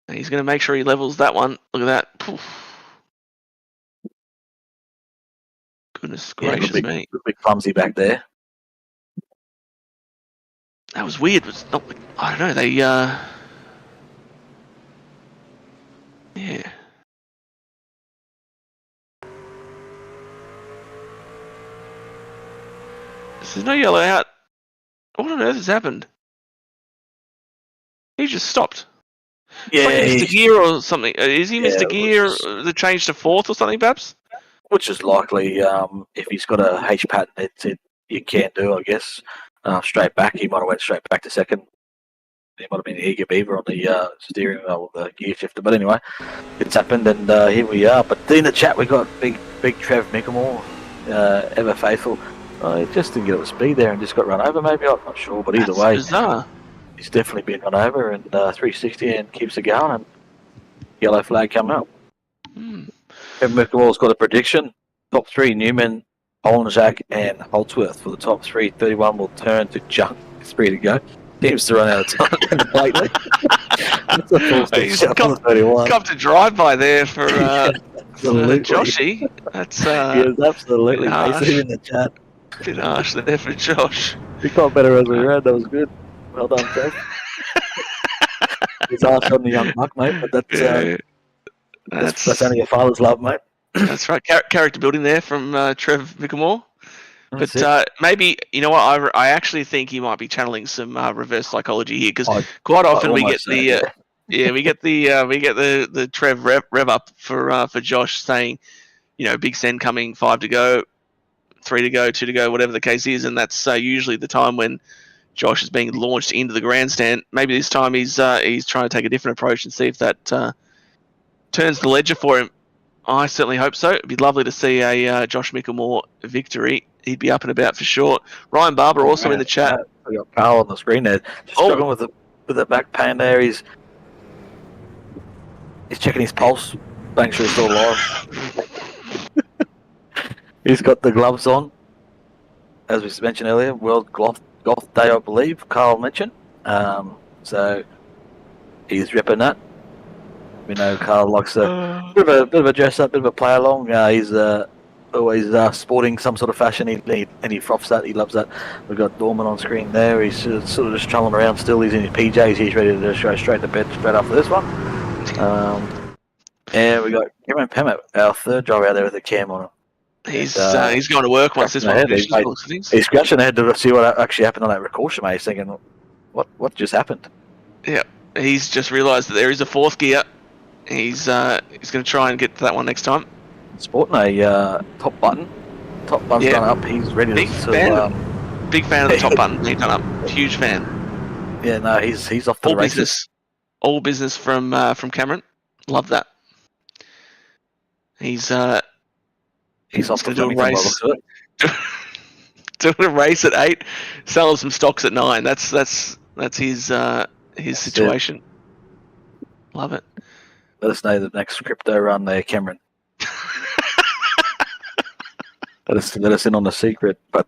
And he's going to make sure he levels that one. Look at that. Poof. Goodness gracious me. Big clumsy back there. That was weird. But not, I don't know. They, yeah. There's no yellow out. What on earth has happened? He just stopped. Yeah, it's like Mr. Gear or something. Is he Mr. Gear? The change to 4th or something, perhaps? Which is likely. If he's got a H pattern, it you can do, I guess. Straight back, he might have went straight back to second. He might have been eager beaver on the steering wheel, the gear shifter. But anyway, it's happened, and here we are. But in the chat, we got big Trev Mickelmore, ever faithful. He just didn't get up to speed there and just got run over. Maybe I'm not sure, but either That's way, bizarre. he's definitely been run over, and 360 and keeps it going. And yellow flag coming up. Trev Mickelmore's got a prediction: top 3 Newman, Olenzak, and Holdsworth for the top 3. 31 will turn to junk. It's free to go. Seems to run out of time lately. He's come to drive by there for Joshy. That's he is absolutely harsh. in the chat. Bit harsh there for Josh. He got better as we ran. That was good. Well done, Trev. He's harsh on the young buck, mate. But that's only your father's love, mate. That's right. Character building there from Trev Mickelmore. But maybe, you know what, I actually think he might be channeling some reverse psychology here, because quite often we get the the Trev rev up for Josh, saying, you know, big send coming, 5 to go, 3 to go, 2 to go, whatever the case is, and that's usually the time when Josh is being launched into the grandstand. Maybe this time he's trying to take a different approach and see if that turns the ledger for him. I certainly hope so. It'd be lovely to see a Josh Mickelmore victory. He'd be up and about for sure. Ryan Barber also in the chat. We got Carl on the screen there. Just struggling with the back pain there. He's checking his pulse, making sure he's still alive. He's got the gloves on, as we mentioned earlier. World Golf Day, I believe. Carl mentioned. So he's ripping that. We know Carl likes a bit of a dress up, bit of a play along. He's always sporting some sort of fashion, and he froths that. He loves that. We've got Dorman on screen there. He's sort of just trolling around still. He's in his PJs. He's ready to just go straight to bed straight after this one. And we got Cameron Pemmett, our third driver out there with a cam on him. He's going to work once this one finishes. He's scratching ahead to see what actually happened on that recaution, mate. He's thinking, what just happened? Yeah, he's just realised that there is a 4th gear. He's going to try and get to that one next time. Sporting a top button. Top button's done up. He's ready big to... big fan of the top button being done up. Huge fan. Yeah, no, he's off to the races. All business from Cameron. Love that. He's off to do a race. Doing a race at 8, selling some stocks at 9. That's his situation. Love it. Let us know the next crypto run there, Cameron. let us in on the secret. But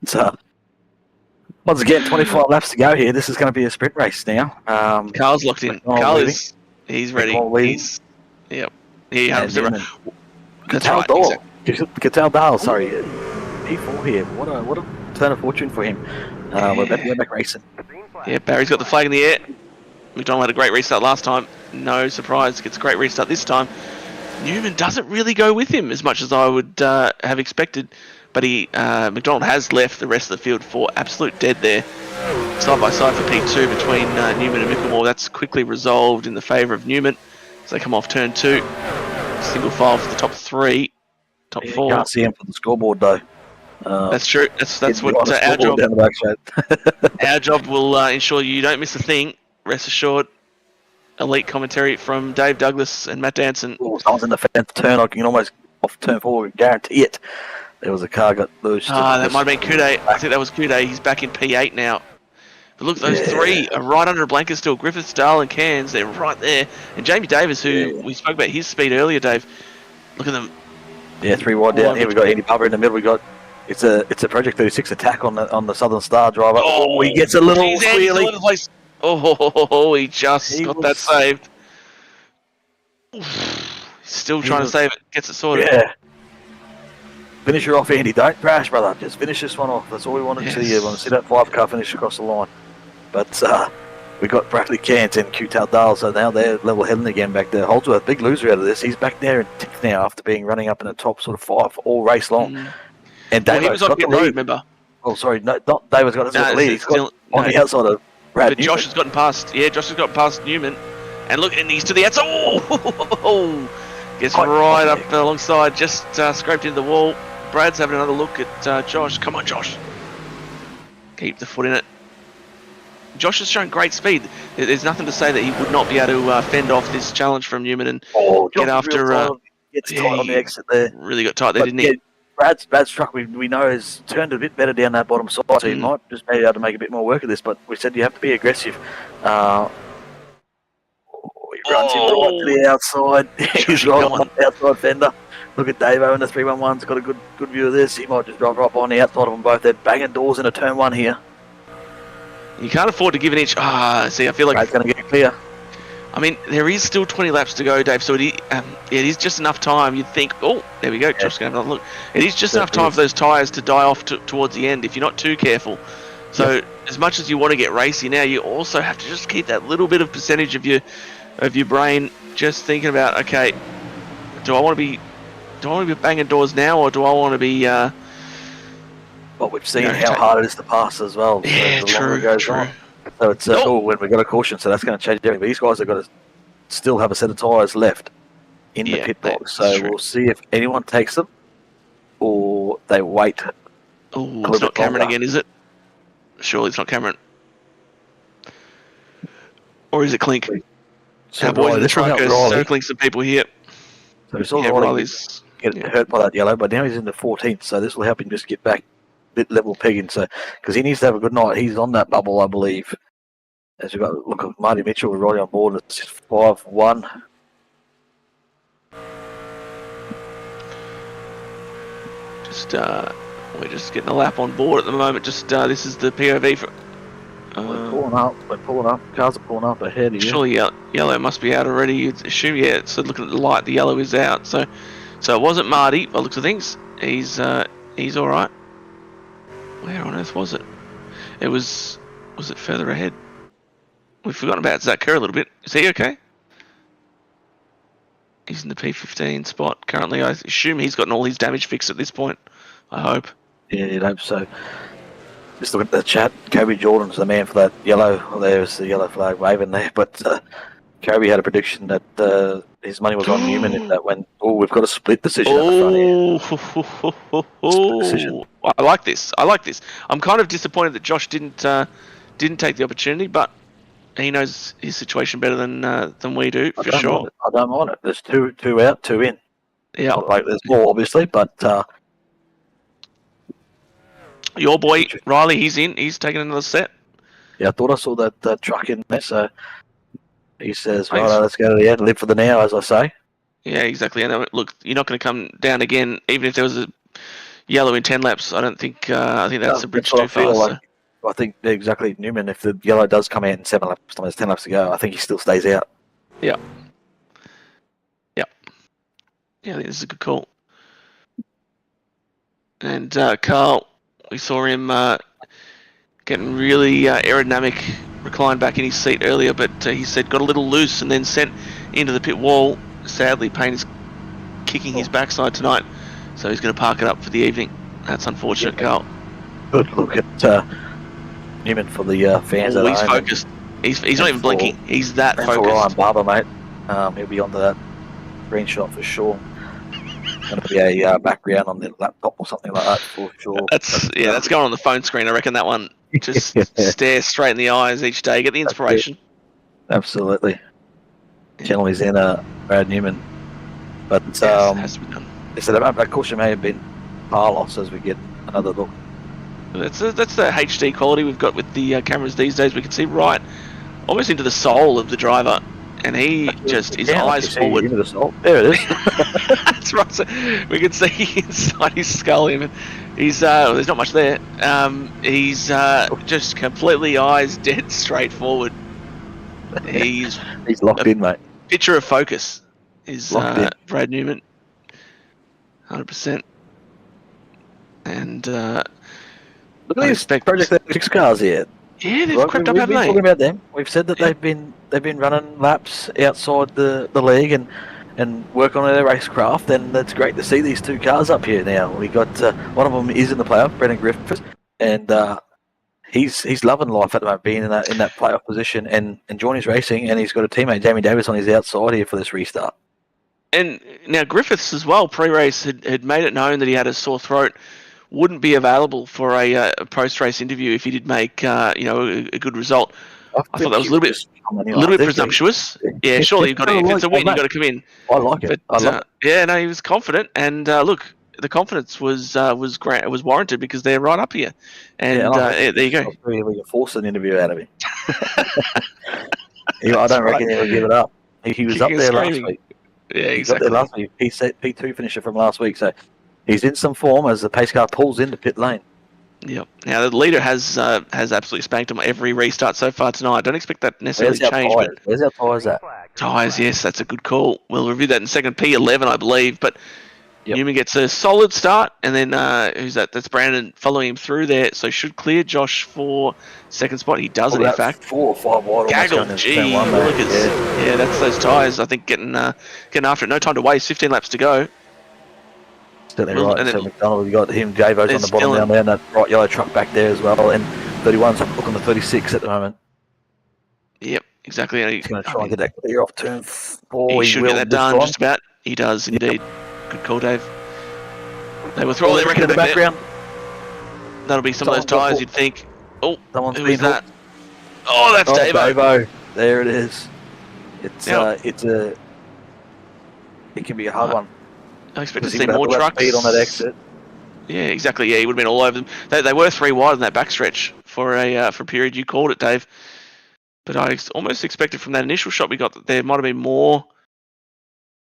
once again, 25 laps to go here. This is going to be a sprint race now. Carl's locked in. Carl he's ready. He's yep. He has it. That's right. Cattell Dahl, sorry. P4 here. What a turn of fortune for him. We're about to go back racing. Yeah, Barry's got the flag in the air. McDonald had a great restart last time. No surprise, gets a great restart this time. Newman doesn't really go with him as much as I would have expected, but McDonald has left the rest of the field for absolute dead there. Side by side for P2 between Newman and Mickelmore. That's quickly resolved in the favour of Newman. So they come off turn 2. Single file for the top 3, top 4. Can't see him for the scoreboard though. That's true. That's what our job. Our job will ensure you don't miss a thing. Rest assured. Elite commentary from Dave Douglas and Matt Danson. I was in the 10th turn. I can almost off turn 4 guarantee it. There was a car got loose. That might have been Kude. I think that was Kude. He's back in P8 now. But look, those 3 are right under a blanket still. Griffiths, Dahl, and Cairns, they're right there. And Jamie Davis, who we spoke about his speed earlier, Dave. Look at them. Yeah, 3 wide down here. We got Andy Barber in the middle. We got it's a Project 36 attack on the Southern Star driver. Oh, he gets a little squealy. Oh, he just got that saved. Still trying to save it. Gets it sorted. Yeah. Finish her off, Andy. Don't crash, brother. Just finish this one off. That's all we want to see. We want to see that 5-car finish across the line. But we got Bradley Cant and Q-Tail Dahl, so now they're level heading again back there. Holdsworth, big loser out of this. He's back there in 10th now after being running up in the top sort of 5 all race long. And David's he was on pit road, remember? Oh, sorry. No, not David's got the lead. He's got on the outside of Brad But Josh has gotten past. Yeah, Josh has gotten past Newman. And look, and he's to the outside. Oh! Gets right up alongside, just scraped into the wall. Brad's having another look at Josh. Come on, Josh. keep the foot in it. Josh has shown great speed. There's nothing to say that he would not be able to fend off this challenge from Newman and get after. Gets tight on the exit there. Really got tight there, didn't he? Brad's truck, we know, has turned a bit better down that bottom side, so he might just be able to make a bit more work of this. But we said you have to be aggressive. He runs him right to the outside. He's right on the outside fender. Look at Davo in the 311's got a good view of this. He might just drive right on the outside of them both. They're banging doors in a turn 1 here. You can't afford to give an inch. See, I feel like Brad's going to get clear. I mean, there is still 20 laps to go, Dave, so it is just enough time. You'd think, oh, there we go, Josh's going to have another look. It is just enough time for those tyres to die off towards the end if you're not too careful. So as much as you want to get racy now, you also have to just keep that little bit of percentage of your brain just thinking about, okay, do I want to be banging doors now, or do I want to be... But we've seen how hard it is to pass as well. Yeah, true. So it's when we got a caution, so that's going to change everything. But these guys have got to still have a set of tyres left in the pit box. So we'll see if anyone takes them or they wait. Oh, it's not Cameron again, is it? Surely it's not Cameron. Or is it Clink? So our boys in the truck are circling some people here. So we saw Riley's get hurt by that yellow, but now he's in the 14th, so this will help him just get back bit level pegging, so because he needs to have a good night. He's on that bubble, I believe. As we've got look at Marty Mitchell, we're right on board. It's 5-1. We're just getting a lap on board at the moment. Just this is the POV for. We're pulling up. Cars are pulling up ahead of you. Surely yellow must be out already. You'd assume, so looking at the light, the yellow is out. So it wasn't Marty by the looks of things. He's all right. Where on earth was it? Was it further ahead? We've forgotten about Zach Kerr a little bit. Is he okay? He's in the P15 spot currently. I assume he's gotten all his damage fixed at this point. I hope. Yeah, you'd hope so. Just look at the chat. Kobe Jordan's the man for that yellow. Well, there's the yellow flag waving there. But Kobe had a prediction that his money was on Newman if that went. Oh, we've got a split decision at the front here. Split decision. I like this. I'm kind of disappointed that Josh didn't take the opportunity, but he knows his situation better than we do, for sure. I don't mind it. There's two out, 2 in. Yeah. Like there's more, obviously, but... your boy, Riley, he's in. He's taking another set. Yeah, I thought I saw that truck in there, so he says, right, let's go to the end, live for the now, as I say. Yeah, exactly. And look, you're not going to come down again, even if there was a yellow in 10 laps. I think that's a bridge too far. Like, I think exactly Newman, if the yellow does come out in 7 laps, there's 10 laps to go, I think he still stays out. Yeah. I think this is a good call. And Carl, we saw him getting really aerodynamic, reclined back in his seat earlier, but he said got a little loose and then sent into the pit wall. Sadly, Payne is kicking his backside tonight, so he's going to park it up for the evening. That's unfortunate, Carl. Good look at Newman for the fans. He's focused. He's not even blinking. He's that focused. For Ryan Barber, mate. He'll be onto that green shot for sure. Going to be a background on the laptop or something like that for sure. That's going on the phone screen. I reckon that one. Just stare straight in the eyes each day. Get the inspiration. Absolutely. Channel is in Brad Newman, but has to be done. That caution may have been far lost as we get another look. That's the HD quality we've got with the cameras these days. We can see right, almost into the soul of the driver, and he just his eyes forward. Into the soul. There it is. That's right. So we can see inside his skull. Even he's there's not much there. He's just completely eyes dead straight forward. He's locked in, mate. Picture of focus is Brad Newman, 100%. And look at these Project 36 cars here. Yeah, they've crept up, haven't they? We've been talking about them. We've said that they've been running laps outside the league and work on their racecraft, and it's great to see these 2 cars up here now. We got one of them is in the playoff, Brendan Griffiths, and he's loving life at the moment, being in that playoff position and enjoying his racing, and he's got a teammate, Jamie Davis, on his outside here for this restart. And now Griffiths as well, pre-race, had made it known that he had a sore throat wouldn't be available for a post-race interview if he did make a good result. I thought that was a little bit presumptuous. Yeah, surely you've got to, if it's a win, you've got to come in. I like it. But I love it. yeah, no, he was confident, and look, the confidence was warranted because they're right up here. And there you go. We can force an interview out of him. I don't reckon he'll give it up. He was up there last week. Yeah, exactly. He was up there last week. P2 finisher from last week, so he's in some form as the pace car pulls into pit lane. Yep. Now the leader has absolutely spanked him every restart so far tonight. I don't expect that necessarily to change. Where's our tyres at? Tyres, yes, that's a good call. We'll review that in a second. P11, I believe, but Newman gets a solid start, and then who's that? That's Brandon following him through there, so should clear Josh for second spot. He does it, in fact. 4 or 5 wide. Gaggle, gee, yeah, that's those tyres. I think getting after it. No time to waste. 15 laps to go. Certainly right. And so McDonald, we got him, Javo's on the bottom down there, and that bright yellow truck back there as well. And 31's looking the 36 at the moment. Yep, exactly. He's going to try and get that clear off turn 4. He should get that done just about. He does indeed. Good call, Dave. They were throwing their record in the background. That'll be some of those tyres, you'd think. Oh, who is that? Oh, that's Davo. There it is. It can be a hard one. I expect to see more trucks. Speed on that exit. Yeah, exactly. Yeah, he would have been all over them. They were 3 wide in that backstretch for a period. You called it, Dave. But I almost expected from that initial shot we got that there might have been more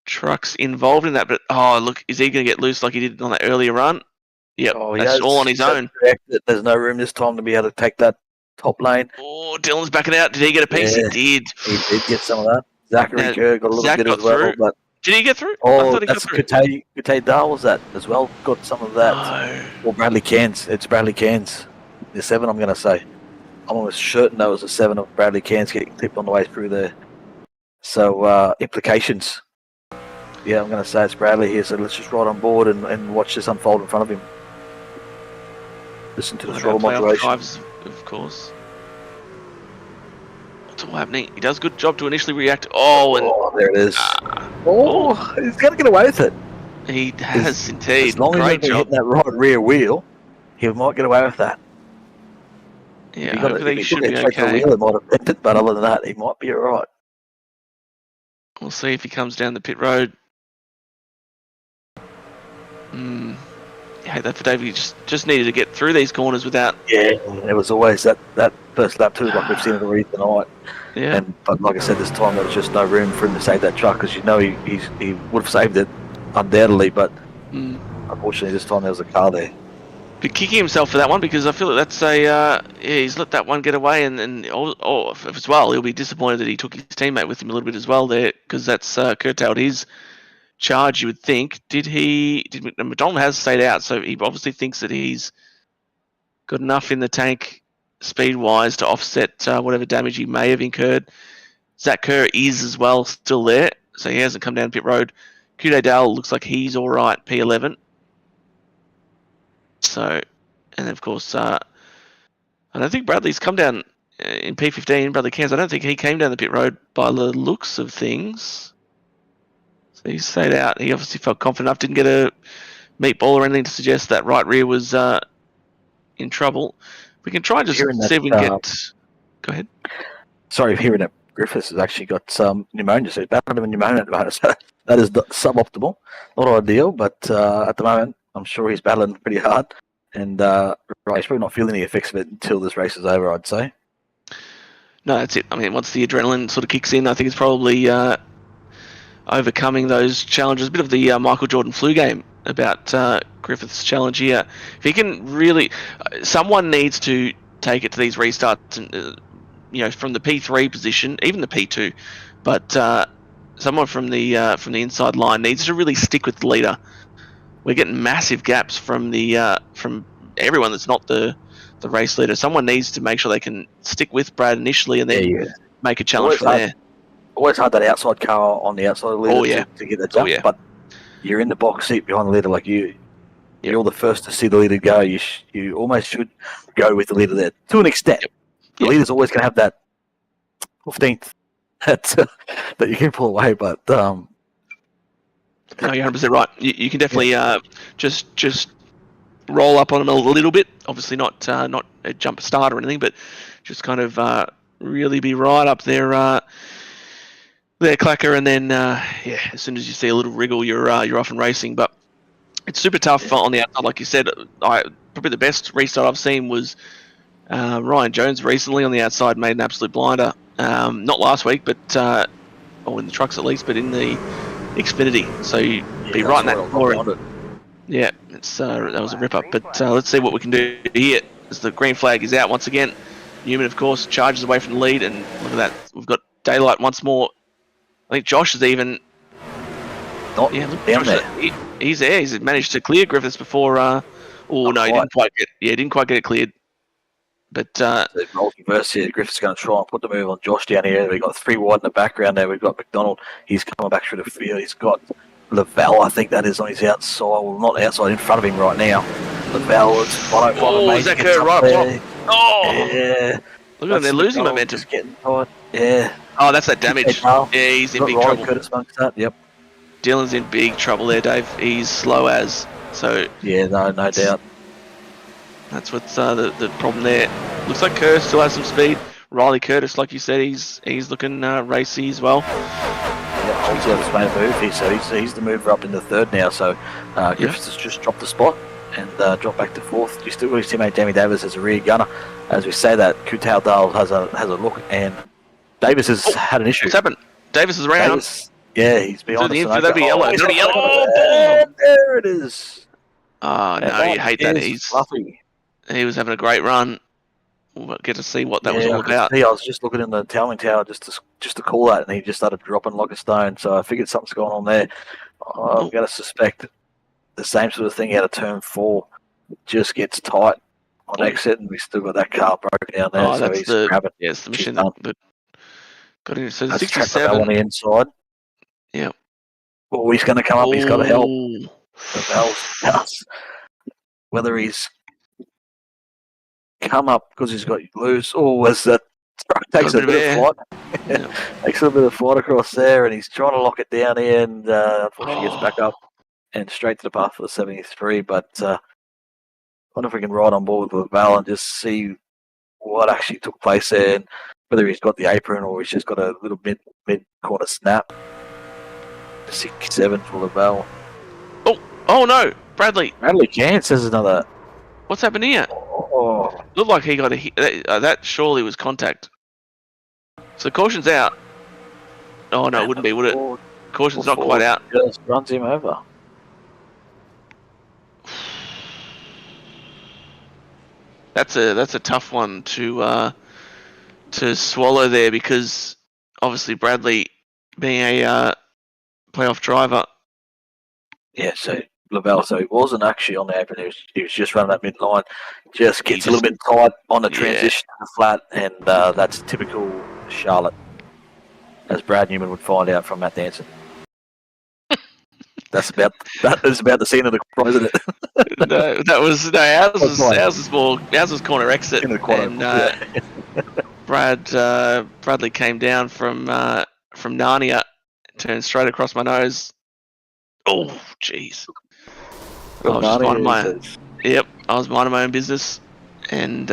trucks involved in that. But look, is he going to get loose like he did on that earlier run? Yep, that's all on his own. There's no room this time to be able to take that top lane. Oh, Dylan's backing out. Did he get a piece? Yeah, he did. He did get some of that. Zachary Kerr got a little bit as well, but. Did he get through? Oh, that's Kutay Dahl was that as well. Got some of that. No. Or Bradley Cairns. It's Bradley Cairns. The 7, I'm going to say. I'm almost certain that was a 7 of Bradley Cairns getting clipped on the way through there. So, implications. Yeah, I'm going to say it's Bradley here. So let's just ride on board and watch this unfold in front of him. Listen to the throttle modulation. Drives, of course. What's all happening? He does a good job to initially react. Oh, there it is. He's going to get away with it. He has indeed. As long as he's hitting that right rear wheel, he might get away with that. Yeah, hopefully he should be okay. Wheel, it might have bent it, but other than that, he might be all right. We'll see if he comes down the pit road. Yeah, that for Dave, he just needed to get through these corners without. Yeah, it was always that first lap too, like we've seen it already tonight. Yeah. But like I said, this time there was just no room for him to save that truck because he would have saved it undoubtedly, but unfortunately this time there was a car there. But kicking himself for that one because I feel that that's he's let that one get away, and as well he'll be disappointed that he took his teammate with him a little bit as well there because that's curtailed his charge, you would think. McDonald has stayed out, so he obviously thinks that he's got enough in the tank speed-wise to offset whatever damage he may have incurred. Zach Kerr is as well still there, so he hasn't come down pit road. Kude Dale looks like he's all right, P11. So, and of course, I don't think Bradley's come down in P15, Bradley Cairns. I don't think he came down the pit road by the looks of things. He stayed out. He obviously felt confident enough. Didn't get a meatball or anything to suggest that right rear was in trouble. We can try and just see if we can get. Go ahead. Sorry, hearing that Griffiths has actually got some pneumonia. So he's battling with pneumonia at the moment. So that is suboptimal. Not ideal, but at the moment, I'm sure he's battling pretty hard. And he's probably not feeling the effects of it until this race is over, I'd say. No, that's it. I mean, once the adrenaline sort of kicks in, I think it's probably overcoming those challenges. A bit of the Michael Jordan flu game about Griffith's challenge here. If he can really, someone needs to take it to these restarts, and, from the P3 position, even the P2, but someone from the inside line needs to really stick with the leader. We're getting massive gaps from everyone that's not the race leader. Someone needs to make sure they can stick with Brad initially and then make a challenge from there. Always hard that outside car on the outside of the leader to get the jump, but you're in the box seat behind the leader, like you're the first to see the leader go. You almost should go with the leader there to an extent. The leader's always going to have that 15th that you can pull away, but no, you're 100% right. You can definitely just roll up on him a little bit. Obviously not a jump start or anything, but just kind of really be right up there, Clacker. And then as soon as you see a little wriggle, you're off and racing. But it's super tough on the outside, like you said. Probably the best restart I've seen was Ryan Jones recently on the outside, made an absolute blinder. Not last week, but or in the trucks at least, but in the Xfinity. So you be right in that corner. Yeah, it's that was a rip up. But let's see what we can do here. As the green flag is out once again. Newman, of course, charges away from the lead, and look at that. We've got daylight once more. I think Josh is even. Not down there. He's there. He's managed to clear Griffiths before. He didn't quite get. Yeah, he didn't quite get it cleared. But multiverse here. Griffiths going to try and put the move on Josh down here. We've got 3 wide in the background there. We've got McDonald. He's coming back through the field. He's got Lavelle, I think that is on his outside. Well, not outside, in front of him right now. Lavelle is 105. Oh, is that Kerr right up top? Oh! Yeah. Look at them, they're losing momentum. Just getting tight. Yeah. Oh, that's that damage. Yeah, he's in big trouble. Curtis amongst that. Yep. Dylan's in big trouble there, Dave. He's slow as. So. Yeah, no doubt. That's what's the problem there. Looks like Kerr still has some speed. Riley Curtis, like you said, he's looking racy as well. Yeah, Holdsworth's made a move. He's the mover up in the third now. So Griffiths has just dropped the spot and dropped back to fourth. You still got his teammate Jamie Davis as a rear gunner. As we say that, Kutaldale has a look, and Davis has had an issue. What's happened? Davis is around. He's behind us. That'd be yellow. That'd be yellow. Oh, there it is. Oh, no, you hate that. He's fluffy. He was having a great run. We'll get to see what that was all about. I was just looking in the towing tower just to call that, and he just started dropping like a stone. So I figured something's going on there. I'm going to suspect the same sort of thing out of turn 4. Just gets tight on exit, and we still got that car broken down there. So he's grabbing. Yeah, it's the machine that got in. So 67 on the inside. Yeah. Oh, he's going to come up. He's got to help. The Valve's whether he's come up because he's got loose, or was that takes a bit of flight. Yeah. Takes a bit of flight across there, and he's trying to lock it down here, and unfortunately gets back up and straight to the path for the 73. But I wonder if we can ride on board with Val and just see what actually took place there, and whether he's got the apron or he's just got a little mid corner snap. 6-7 for Lavelle. Oh no, Bradley Cairns says another. What's happened here? Oh. Looked like he got a hit. That surely was contact. So caution's out. Oh no, it wouldn't be, would it? Caution's not quite out. Just runs him over. That's a tough one to swallow there, because obviously Bradley being a playoff driver. Yeah, so Lavelle, so he wasn't actually on the apron, he was just running that midline. Just gets a little bit tight on the transition to the flat, and that's typical Charlotte, as Brad Newman would find out from Matt Danson. That is about the scene of the crime, isn't it? Ours was corner exit. In the corner, Bradley came down from Narnia, turned straight across my nose. Oh, jeez. I was minding my own business, and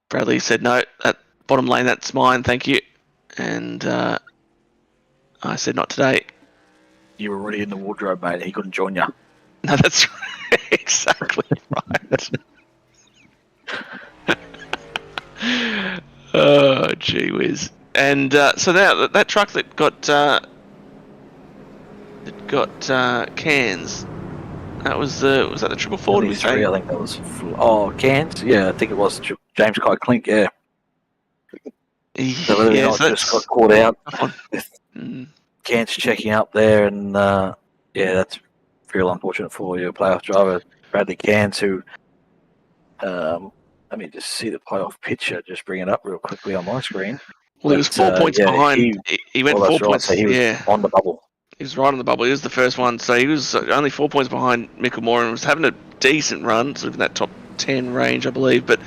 Bradley said, "No, that bottom lane, that's mine, thank you." And I said, "Not today." You were already in the wardrobe, mate. He couldn't join you. No, that's exactly right. Oh, gee whiz! And so now that truck that got cans. That was that the 444? Did we say? I think that was. Cans. Yeah, I think it was James Kite Clink. Yeah. So whether or not just got caught out. Cans checking up there, and that's real unfortunate for your playoff driver, Bradley Cans, who. Let me just see the playoff picture. Just bring it up real quickly on my screen. Well, he was 4 points behind. He went 4 points. So he was on the bubble. He was right on the bubble. He was the first one, so he was only 4 points behind Micklemore and was having a decent run, sort of in that top 10 range, I believe. But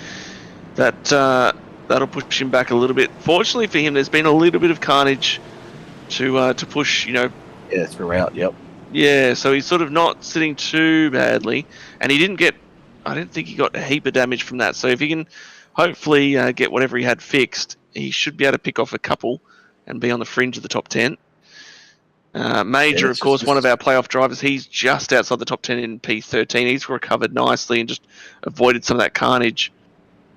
that'll push him back a little bit. Fortunately for him, there's been a little bit of carnage to push, Yeah, throughout. Yep. Yeah, so he's sort of not sitting too badly, and he didn't get. I don't think he got a heap of damage from that. So if he can, hopefully, get whatever he had fixed, he should be able to pick off a couple and be on the fringe of the top 10. Major, of course, one of our playoff drivers. He's just outside the top 10 in P13. He's recovered nicely and just avoided some of that carnage.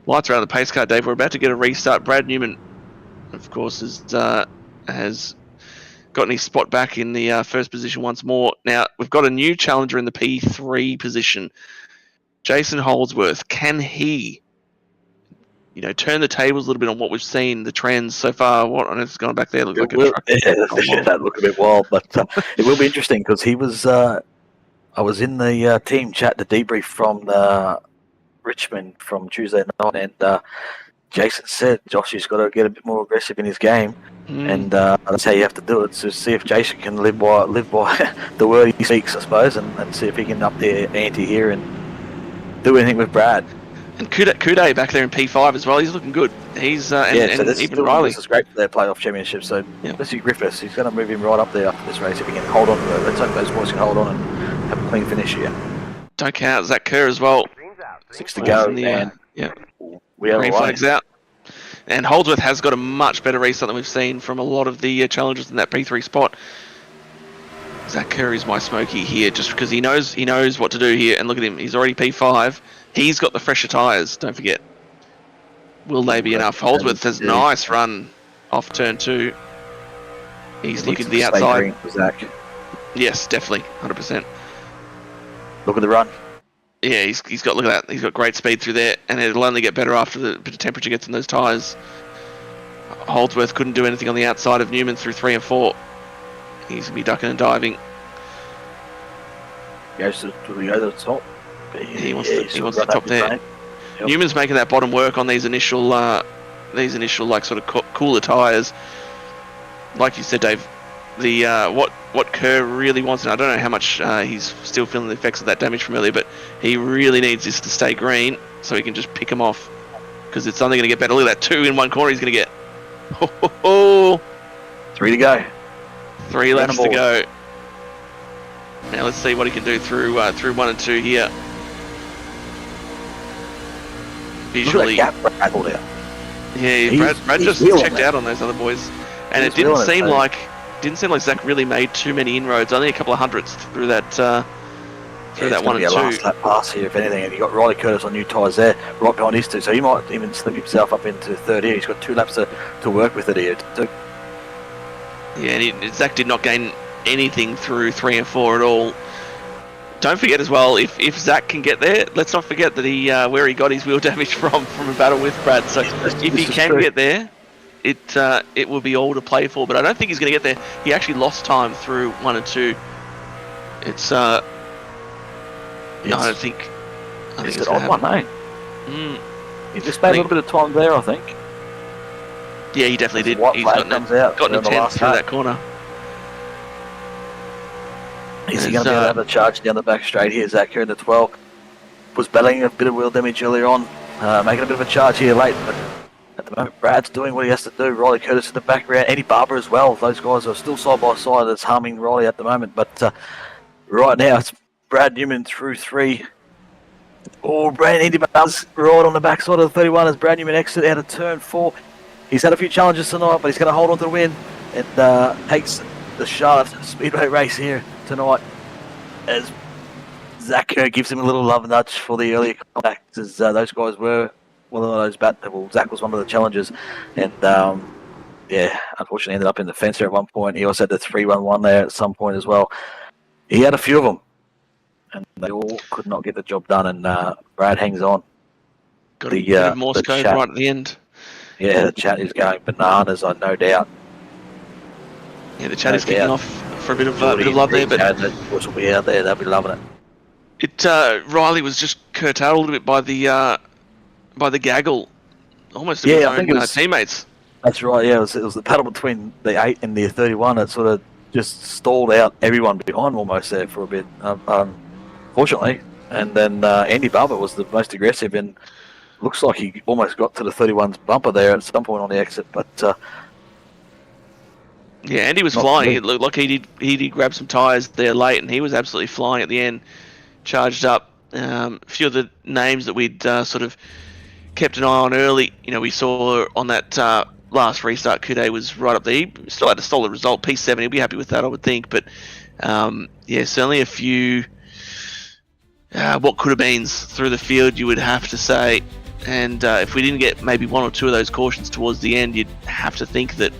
Lights are out of the pace car, Dave. We're about to get a restart. Brad Newman, of course, has gotten his spot back in the first position once more. Now, we've got a new challenger in the P3 position. Jason Holdsworth. Can he, turn the tables a little bit on what we've seen, the trends so far? What on earth has gone back there? Looks like a truck. Yeah, that looked a bit wild, but it will be interesting because he was. I was in the team chat, the debrief from Richmond from Tuesday night, and Jason said Josh has got to get a bit more aggressive in his game, and that's how you have to do it. So see if Jason can live by the word he speaks, I suppose, and see if he can up the ante here and do anything with Brad. And Kude back there in P5 as well. He's looking good. He's so and even Riley. This is great for their playoff championship. So let's see Griffiths. He's going to move him right up there after this race if he can hold on to it. Let's hope those boys can hold on and have a clean finish here. Don't count Zach Kerr as well. 6 to go, and we have green flags out. And Holdsworth has got a much better restart than we've seen from a lot of the challengers in that P3 spot. Zach Kerr is my smoky here, just because he knows what to do here. And look at him, he's already P5. He's got the fresher tyres. Don't forget. Will they be enough? Holdsworth has a nice run off turn 2. He's looking to the outside. Zach. Yes, definitely, 100%. Look at the run. Yeah, he's got, look at that. He's got great speed through there, and it'll only get better after the bit of temperature gets in those tyres. Holdsworth couldn't do anything on the outside of Newman through 3 and 4. He's going to be ducking and diving. Goes to the top. He wants the top there. Yep. Newman's making that bottom work on these initial like sort of cooler tyres. Like you said, Dave, the what Kerr really wants, and I don't know how much he's still feeling the effects of that damage from earlier, but he really needs this to stay green so he can just pick him off, because it's only going to get better. Look at that, 2 in one corner he's going to get. 3 to go. 3 laps to go. Now let's see what he can do through 1 and 2 here. Visually, look at that gap Brad out. Yeah, Brad just checked out on those other boys, and it didn't seem like Zach really made too many inroads. Only a couple of hundredths through that that 1 and 2. Last lap pass here, if anything, and you got Riley Curtis on new tyres there, right behind his 2, so he might even slip himself up into 3rd here. He's got 2 laps to work with it here. Yeah, and Zach did not gain anything through 3 and 4 at all. Don't forget as well, if Zach can get there, let's not forget that he where he got his wheel damage from a battle with Brad. So if he can get there, it will be all to play for. But I don't think he's going to get there. He actually lost time through 1 and 2. It's I don't think. It's an odd one, eh? He just made a little bit of time there, I think. Yeah, he definitely did. He's gotten a 10 through that corner. Is he going to be able to have a charge down the back straight here? Zach here in the 12 was battling a bit of wheel damage earlier on, making a bit of a charge here late. But at the moment, Brad's doing what he has to do. Riley Curtis in the background, Eddie Barber as well. Those guys are still side by side. That's harming Riley at the moment. But right now, it's Brad Newman through 3. Oh, Eddie Barber's right on the backside of the 31 as Brad Newman exits out of turn 4. He's had a few challenges tonight, but he's going to hold on to the win and takes the Charlotte Speedway race here tonight, as Zach Kerr gives him a little love nudge for the earlier contact, as those guys were one of those Zach was one of the challengers, and unfortunately ended up in the fence there at one point. He also had the 3-1-1 there at some point as well. He had a few of them, and they all could not get the job done, and Brad hangs on. Got a bit of Morse code right at the end. Yeah, the chat is going bananas, I no doubt. Yeah, the chat is kicking off for a bit of love there, but the boys will be out there. They'll be loving it. Riley was just curtailed a little bit by the gaggle, almost of his own teammates. That's right. Yeah, it was the battle between the 8 and the 31 that sort of just stalled out everyone behind almost there for a bit. Fortunately, and then Andy Barber was the most aggressive, and looks like he almost got to the 31's bumper there at some point on the exit, but. Yeah, and he was flying. It looked like he did grab some tyres there late, and he was absolutely flying at the end, charged up. A few of the names that we'd sort of kept an eye on early, we saw on that last restart, Kude was right up there. He still had a solid result, P7. He'll be happy with that, I would think. But certainly a few what could have been through the field, you would have to say. And if we didn't get maybe one or two of those cautions towards the end, you'd have to think that,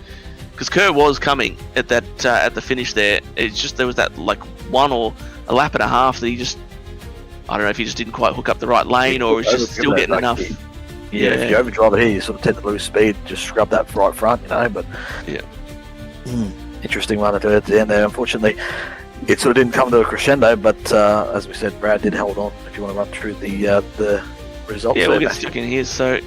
because Kerr was coming at that at the finish there. It's just there was that like one or a lap and a half that I don't know if he just didn't quite hook up the right lane, or was just still getting enough. Yeah, if you overdrive it here, you sort of tend to lose speed. Just scrub that right front, But interesting one at the end there. Unfortunately, it sort of didn't come to a crescendo. But as we said, Brad did hold on. If you want to run through the results, we'll get stuck in here. So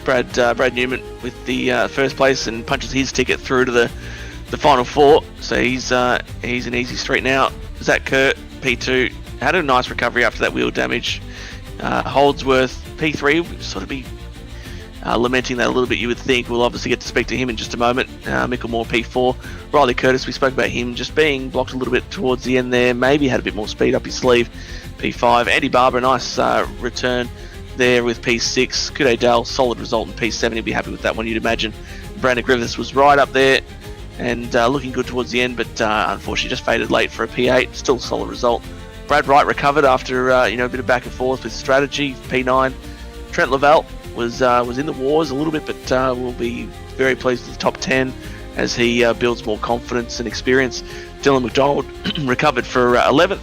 Brad Newman with the first place and punches his ticket through to the final four. So he's an easy street now. Zach Kerr, P2, had a nice recovery after that wheel damage. Holdsworth, P3, will sort of be lamenting that a little bit, you would think. We'll obviously get to speak to him in just a moment. Mickelmore, P4. Riley Curtis, we spoke about him just being blocked a little bit towards the end there. Maybe had a bit more speed up his sleeve. P5. Andy Barber, a nice return there with P6. Kude Dale, solid result in P7. He'll be happy with that one, you'd imagine. Brandon Griffiths was right up there and looking good towards the end, but unfortunately just faded late for a P8. Still a solid result. Brad Wright recovered after a bit of back and forth with strategy. P9. Trent Lavelle was in the wars a little bit, but will be very pleased with the top 10 as he builds more confidence and experience. Dylan McDonald recovered for 11th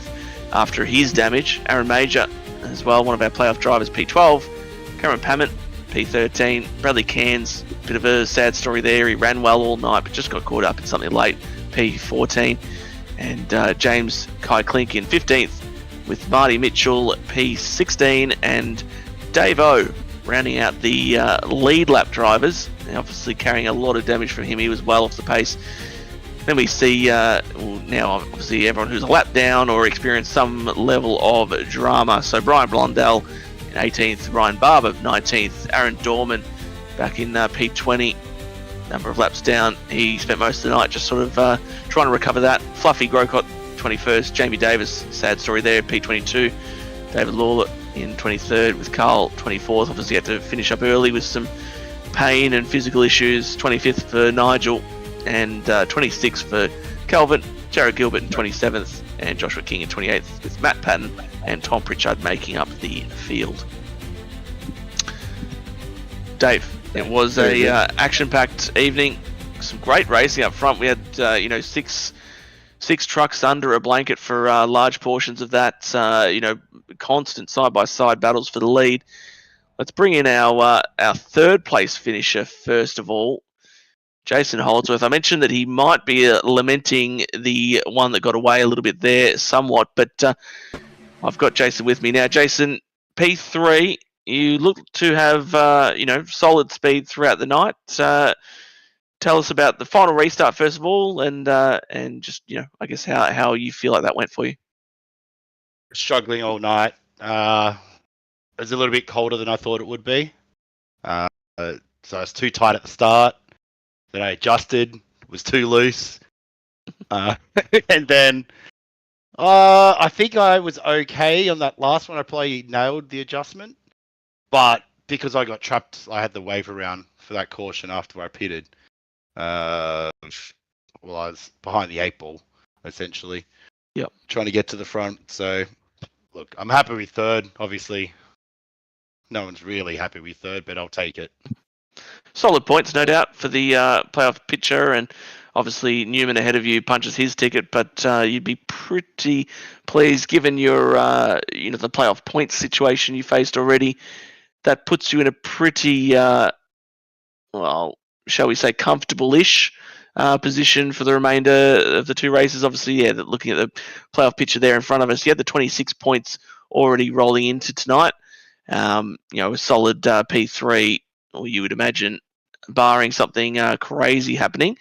after his damage. Aaron Major as well, one of our playoff drivers, P12. Cameron Pammett, P13. Bradley Cairns, bit of a sad story there. He ran well all night, but just got caught up in something late, P14. And James Kai Klink in 15th, with Marty Mitchell P16, and Dave O rounding out the lead lap drivers, and obviously carrying a lot of damage from him. He was well off the pace. Then we see now obviously everyone who's a lap down or experienced some level of drama. So Brian Blondell in 18th, Ryan Barber 19th, Aaron Dorman back in P20, number of laps down. He spent most of the night just sort of trying to recover that. Fluffy Grocott 21st, Jamie Davis, sad story there, P22. David Lawler in 23rd with Carl 24th. Obviously had to finish up early with some pain and physical issues. 25th for Nigel and 26th for Calvin. Jared Gilbert in 27th and Joshua King in 28th, with Matt Patton and Tom Pritchard making up the field. Dave, it was a action-packed evening. Some great racing up front. We had six trucks under a blanket for large portions of that. Constant side-by-side battles for the lead. Let's bring in our third place finisher first of all, Jason Holdsworth. I mentioned that he might be lamenting the one that got away a little bit there somewhat, but I've got Jason with me now. Jason, P3, you look to have solid speed throughout the night. Tell us about the final restart first of all, and just I guess how you feel like that went for you. Struggling all night. It was a little bit colder than I thought it would be. So it's too tight at the start. Then I adjusted. It was too loose. And then I think I was okay on that last one. I probably nailed the adjustment. But because I got trapped, I had the wave around for that caution after I pitted. I was behind the 8 ball, essentially. Yep. Trying to get to the front. So, look, I'm happy with third. Obviously, no one's really happy with third, but I'll take it. Solid points, no doubt, for the playoff pitcher, and obviously Newman ahead of you punches his ticket, but you'd be pretty pleased given your the playoff points situation you faced already. That puts you in a pretty shall we say comfortable-ish position for the remainder of the two races. Obviously, looking at the playoff picture there in front of us, you had the 26 points already rolling into tonight. A solid P3, or you would imagine, barring something crazy happening,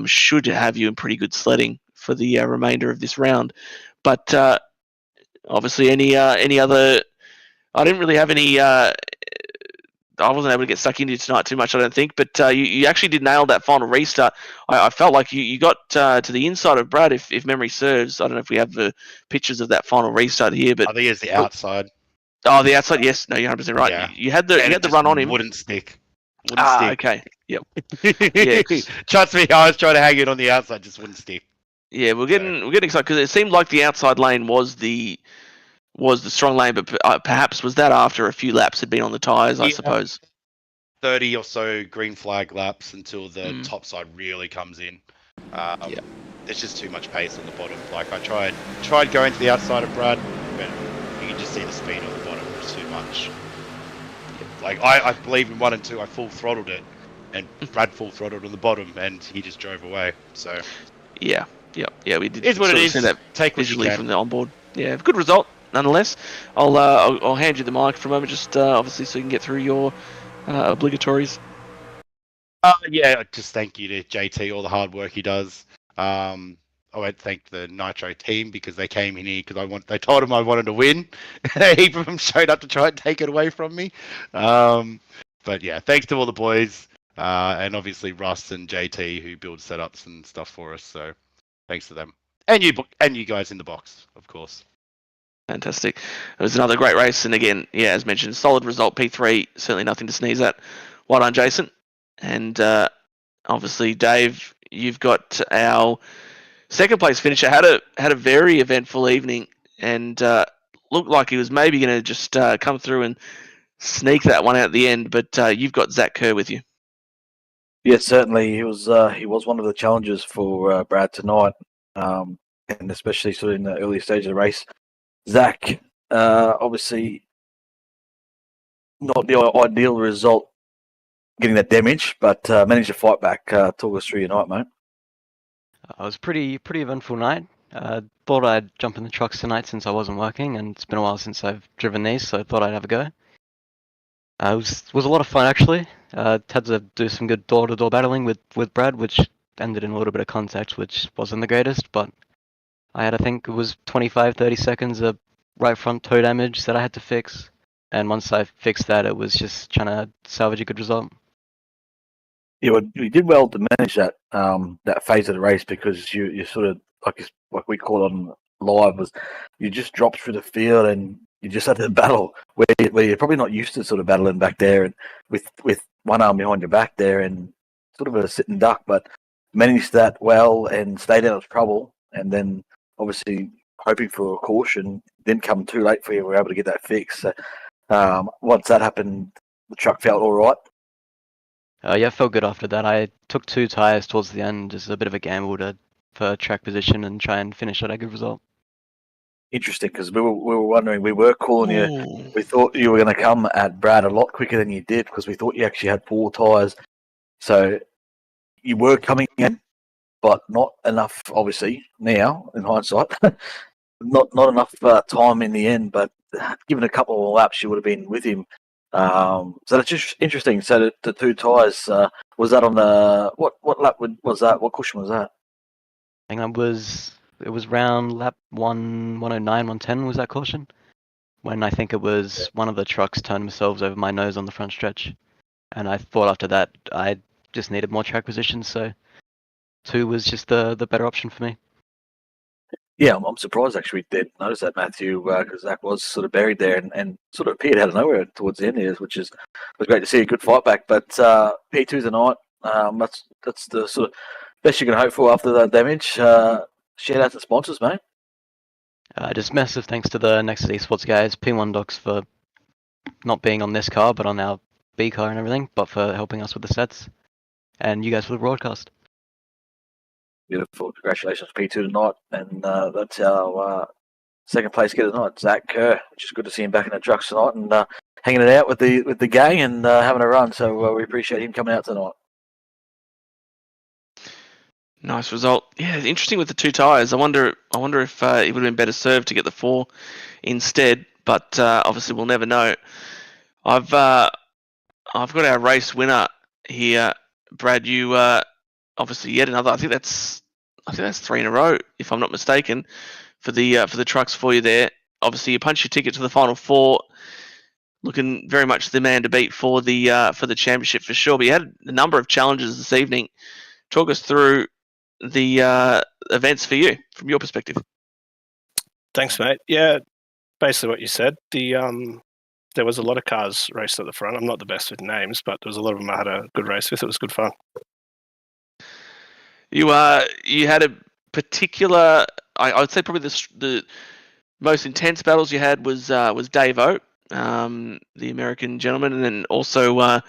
should have you in pretty good sledding for the remainder of this round. But obviously, any other, I didn't really have any I wasn't able to get stuck into tonight too much, I don't think. But you actually did nail that final restart. I felt like you got to the inside of Brad, if memory serves. I don't know if we have the pictures of that final restart here, but I think it's the outside. oh, the outside. Yes, no, you're 100% right. Yeah. You had the And you it had the just run on him. Wouldn't stick. Wouldn't stick. Okay. Yep. Yeah. Trust me, I was trying to hang it on the outside, just wouldn't stick. Yeah, we're getting excited because it seemed like the outside lane was the strong lane, but perhaps was that after a few laps had been on the tyres, I suppose. 30 or so green flag laps until the Mm. top side really comes in. Yeah. There's just too much pace on the bottom. Like I tried going to the outside of Brad, but you can just see the speed on the bottom was too much. Like I believe in 1 and 2, I full throttled it, and Brad full throttled on the bottom, and he just drove away. So Yeah, we did. it's what it sort of is. see that Take what you visually can. from the onboard. Yeah, good result nonetheless. I'll hand you the mic for a moment, just obviously so you can get through your obligatories. Yeah, just thank you to JT, all the hard work he does. I won't thank the Nitro team because they came in here because they told him I wanted to win. A heap of them showed up to try and take it away from me. But yeah, thanks to all the boys, and obviously Russ and JT who build setups and stuff for us. So thanks to them, and you guys in the box, of course. Fantastic. It was another great race, and again, yeah, as mentioned, solid result. P3, certainly nothing to sneeze at. Well done, Jason. And obviously, Dave, you've got our second place finisher. Had a very eventful evening, and looked like he was maybe going to just come through and sneak that one out at the end. But you've got Zach Kerr with you. Yes, certainly he was one of the challengers for Brad tonight, and especially sort of in the early stage of the race. Zach, obviously, not the ideal result getting that damage, but managed to fight back. Talk us through your night, mate. It was pretty eventful night. Thought I'd jump in the trucks tonight since I wasn't working, and it's been a while since I've driven these, so I thought I'd have a go. It was a lot of fun actually. Had to do some good door-to-door battling with Brad, which ended in a little bit of contact, which wasn't the greatest, but I think it was 25-30 seconds of right front toe damage that I had to fix, and once I fixed that, it was just trying to salvage a good result. Yeah, well, you did well to manage that that phase of the race because you sort of like we call it on live was you just dropped through the field and you just had to battle where you're probably not used to sort of battling back there and with one arm behind your back there and sort of a sitting duck, but managed that well and stayed out of trouble, and then obviously hoping for a caution didn't come too late for you. We were able to get that fixed. So, once that happened, the truck felt all right. Yeah, it felt good after that. I took 2 tyres towards the end, just a bit of a gamble for track position and try and finish at a good result. Interesting, because we were wondering, we were calling you. Ooh. We thought you were going to come at Brad a lot quicker than you did because we thought you actually had 4 tyres. So you were coming in, but not enough, obviously, now, in hindsight. not enough time in the end, but given a couple of laps, you would have been with him. So that's just interesting. So the 2 tyres, was that on the... What lap was that? What cushion was that? I think it was round lap 109, 110 was that caution, when I think it was one of the trucks turned themselves over my nose on the front stretch, and I thought after that I just needed more track position, so 2 was just the better option for me. Yeah, I'm surprised actually we did notice that, Matthew, because Zach was sort of buried there and sort of appeared out of nowhere towards the end here, which was great to see, a good fight back. But P2 tonight, that's the sort of best you can hope for after that damage. Shout out to sponsors, mate. Just massive thanks to the Nexus Esports guys, P1 Docs for not being on this car, but on our B car and everything, but for helping us with the sets, and you guys for the broadcast. Beautiful. Congratulations, P2 tonight. And that's our second place getter tonight, Zach Kerr, which is good to see him back in the trucks tonight and hanging it out with the gang and having a run. So we appreciate him coming out tonight. Nice result. Yeah, interesting with the 2 tyres. I wonder if it would have been better served to get the 4 instead, but obviously we'll never know. I've got our race winner here, Brad. You obviously yet another. I think that's 3 in a row, if I'm not mistaken, for the trucks for you there. Obviously, you punched your ticket to the final 4. looking very much the man to beat for the championship for sure. But you had a number of challenges this evening. Talk us through the events for you from your perspective. Thanks, mate. Yeah, basically what you said. There was a lot of cars raced at the front. I'm not the best with names, but there was a lot of them I had a good race with. It was good fun. You had a particular, I would say probably the most intense battles you had was Dave O, the American gentleman, and then also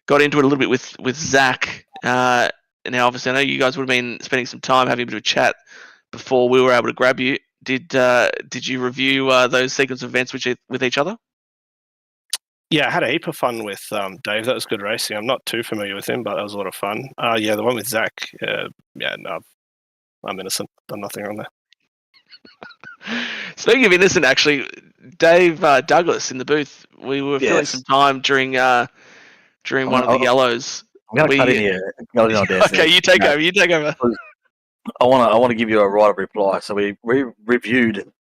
got into it a little bit with Zach. Now, obviously, I know you guys would have been spending some time having a bit of a chat before we were able to grab you. Did you review those sequence of events with each other? Yeah, I had a heap of fun with Dave. That was good racing. I'm not too familiar with him, but that was a lot of fun. Yeah, the one with Zach, no, I'm innocent. Done nothing wrong there. Speaking of innocent, actually, Dave Douglas in the booth, we were filling some time during one of the yellows. I'm going to cut in here. Okay, you take over. You take over. I want to give you a right of reply. So we reviewed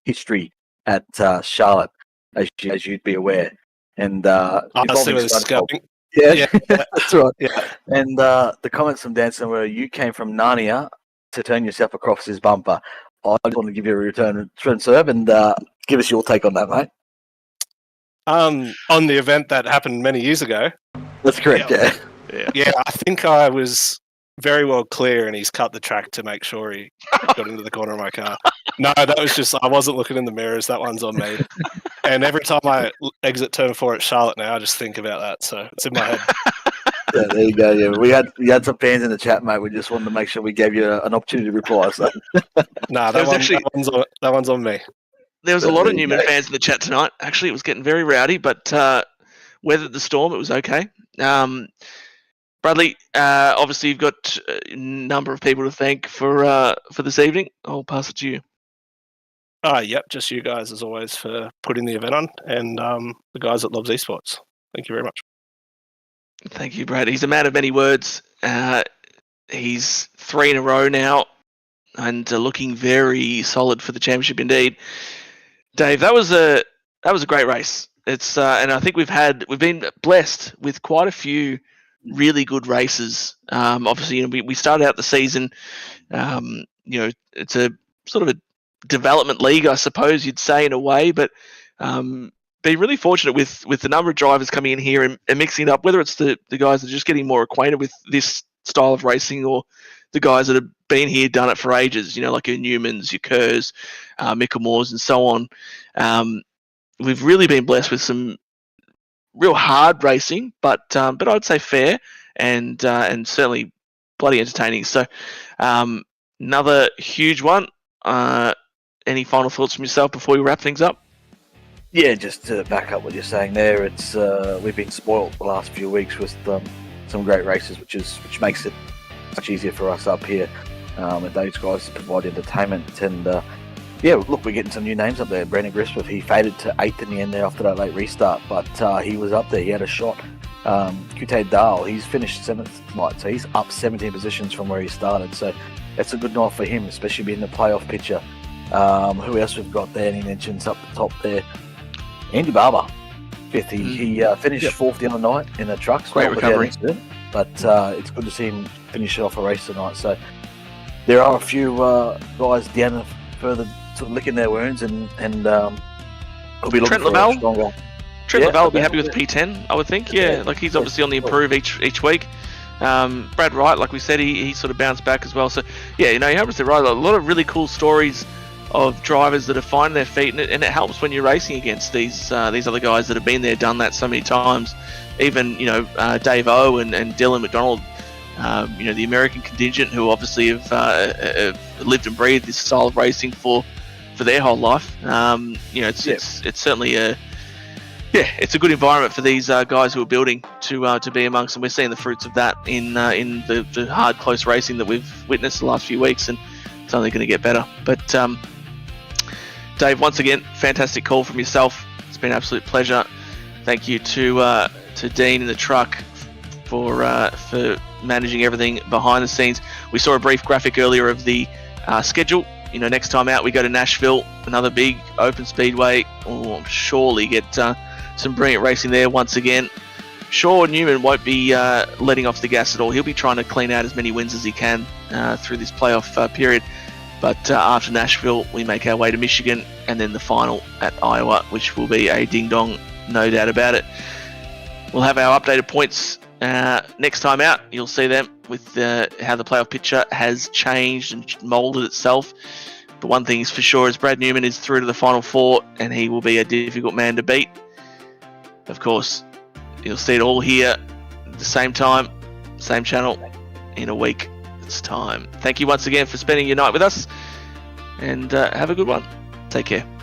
history at Charlotte, as you'd be aware, and I see where this is going. Yeah, that's right. Yeah, and the comments from Danson were, "You came from Narnia to turn yourself across his bumper." I just want to give you a return serve and give us your take on that, mate. On the event that happened many years ago. That's correct. Yeah. I think I was very well clear, and he's cut the track to make sure he got into the corner of my car. No, that was just, I wasn't looking in the mirrors. That one's on me. And every time I exit turn 4 at Charlotte now, I just think about that. So it's in my head. Yeah, there you go. Yeah, we had some fans in the chat, mate. We just wanted to make sure we gave you an opportunity to reply. So. No, that one's on me. There was a lot of Newman fans in the chat tonight. Actually, it was getting very rowdy, but weathered the storm. It was okay. Bradley, obviously you've got a number of people to thank for this evening. I'll pass it to you. Yep, just you guys as always for putting the event on, and the guys at Lobs Esports. Thank you very much. Thank you, Brad. He's a man of many words. He's 3 in a row now, and looking very solid for the championship indeed. Dave, that was a great race. It's and I think we've been blessed with quite a few really good races. Obviously, we started out the season. It's a sort of a development league, I suppose you'd say, in a way, but been really fortunate with the number of drivers coming in here and mixing it up, whether it's the guys that are just getting more acquainted with this style of racing, or the guys that have been here, done it for ages, like your Newmans, your Kerrs, Mickelmores, and so on. We've really been blessed with some real hard racing, but I'd say fair and certainly bloody entertaining. So another huge one. Any final thoughts from yourself before we wrap things up? Yeah, just to back up what you're saying there, it's we've been spoiled the last few weeks with some great races, which makes it much easier for us up here at those guys to provide entertainment. And look, we're getting some new names up there. Brandon Griswold, he faded to 8th in the end there after that late restart, but he was up there. He had a shot. Kute Dahl, he's finished 7th tonight, so he's up 17 positions from where he started. So it's a good night for him, especially being the playoff picture. Who else we've got there? And he mentions up the top there, Andy Barber, 5th. He finished 4th the other night in the trucks. Great recovery. But it's good to see him finish off a race tonight. So there are a few guys down further sort of licking their wounds and could be looking Trent for Lavelle. a stronger. Trent Lavelle will be happy with P10, I would think. Yeah, like he's obviously on the improve each week. Brad Wright, like we said, he sort of bounced back as well. So yeah, you're 100% right. A lot of really cool stories of drivers that are finding their feet, and it helps when you're racing against these other guys that have been there, done that so many times. Even Dave O and Dylan McDonald, the American contingent, who obviously have lived and breathed this style of racing for their whole life. It's certainly it's a good environment for these guys who are building to be amongst, and we're seeing the fruits of that in the hard, close racing that we've witnessed the last few weeks, and it's only going to get better. But Dave, once again, fantastic call from yourself. It's been an absolute pleasure. Thank you to Dean in the truck for managing everything behind the scenes. We saw a brief graphic earlier of the schedule. Next time out we go to Nashville, another big open speedway. We'll surely get some brilliant racing there once again. Sure, Newman won't be letting off the gas at all. He'll be trying to clean out as many wins as he can through this playoff period. But after Nashville, we make our way to Michigan, and then the final at Iowa, which will be a ding-dong, no doubt about it. We'll have our updated points next time out. You'll see them with how the playoff picture has changed and moulded itself. But one thing is for sure is Brad Newman is through to the Final Four, and he will be a difficult man to beat. Of course, you'll see it all here at the same time, same channel, in a week's time. Thank you once again for spending your night with us, and have a good one. Take care.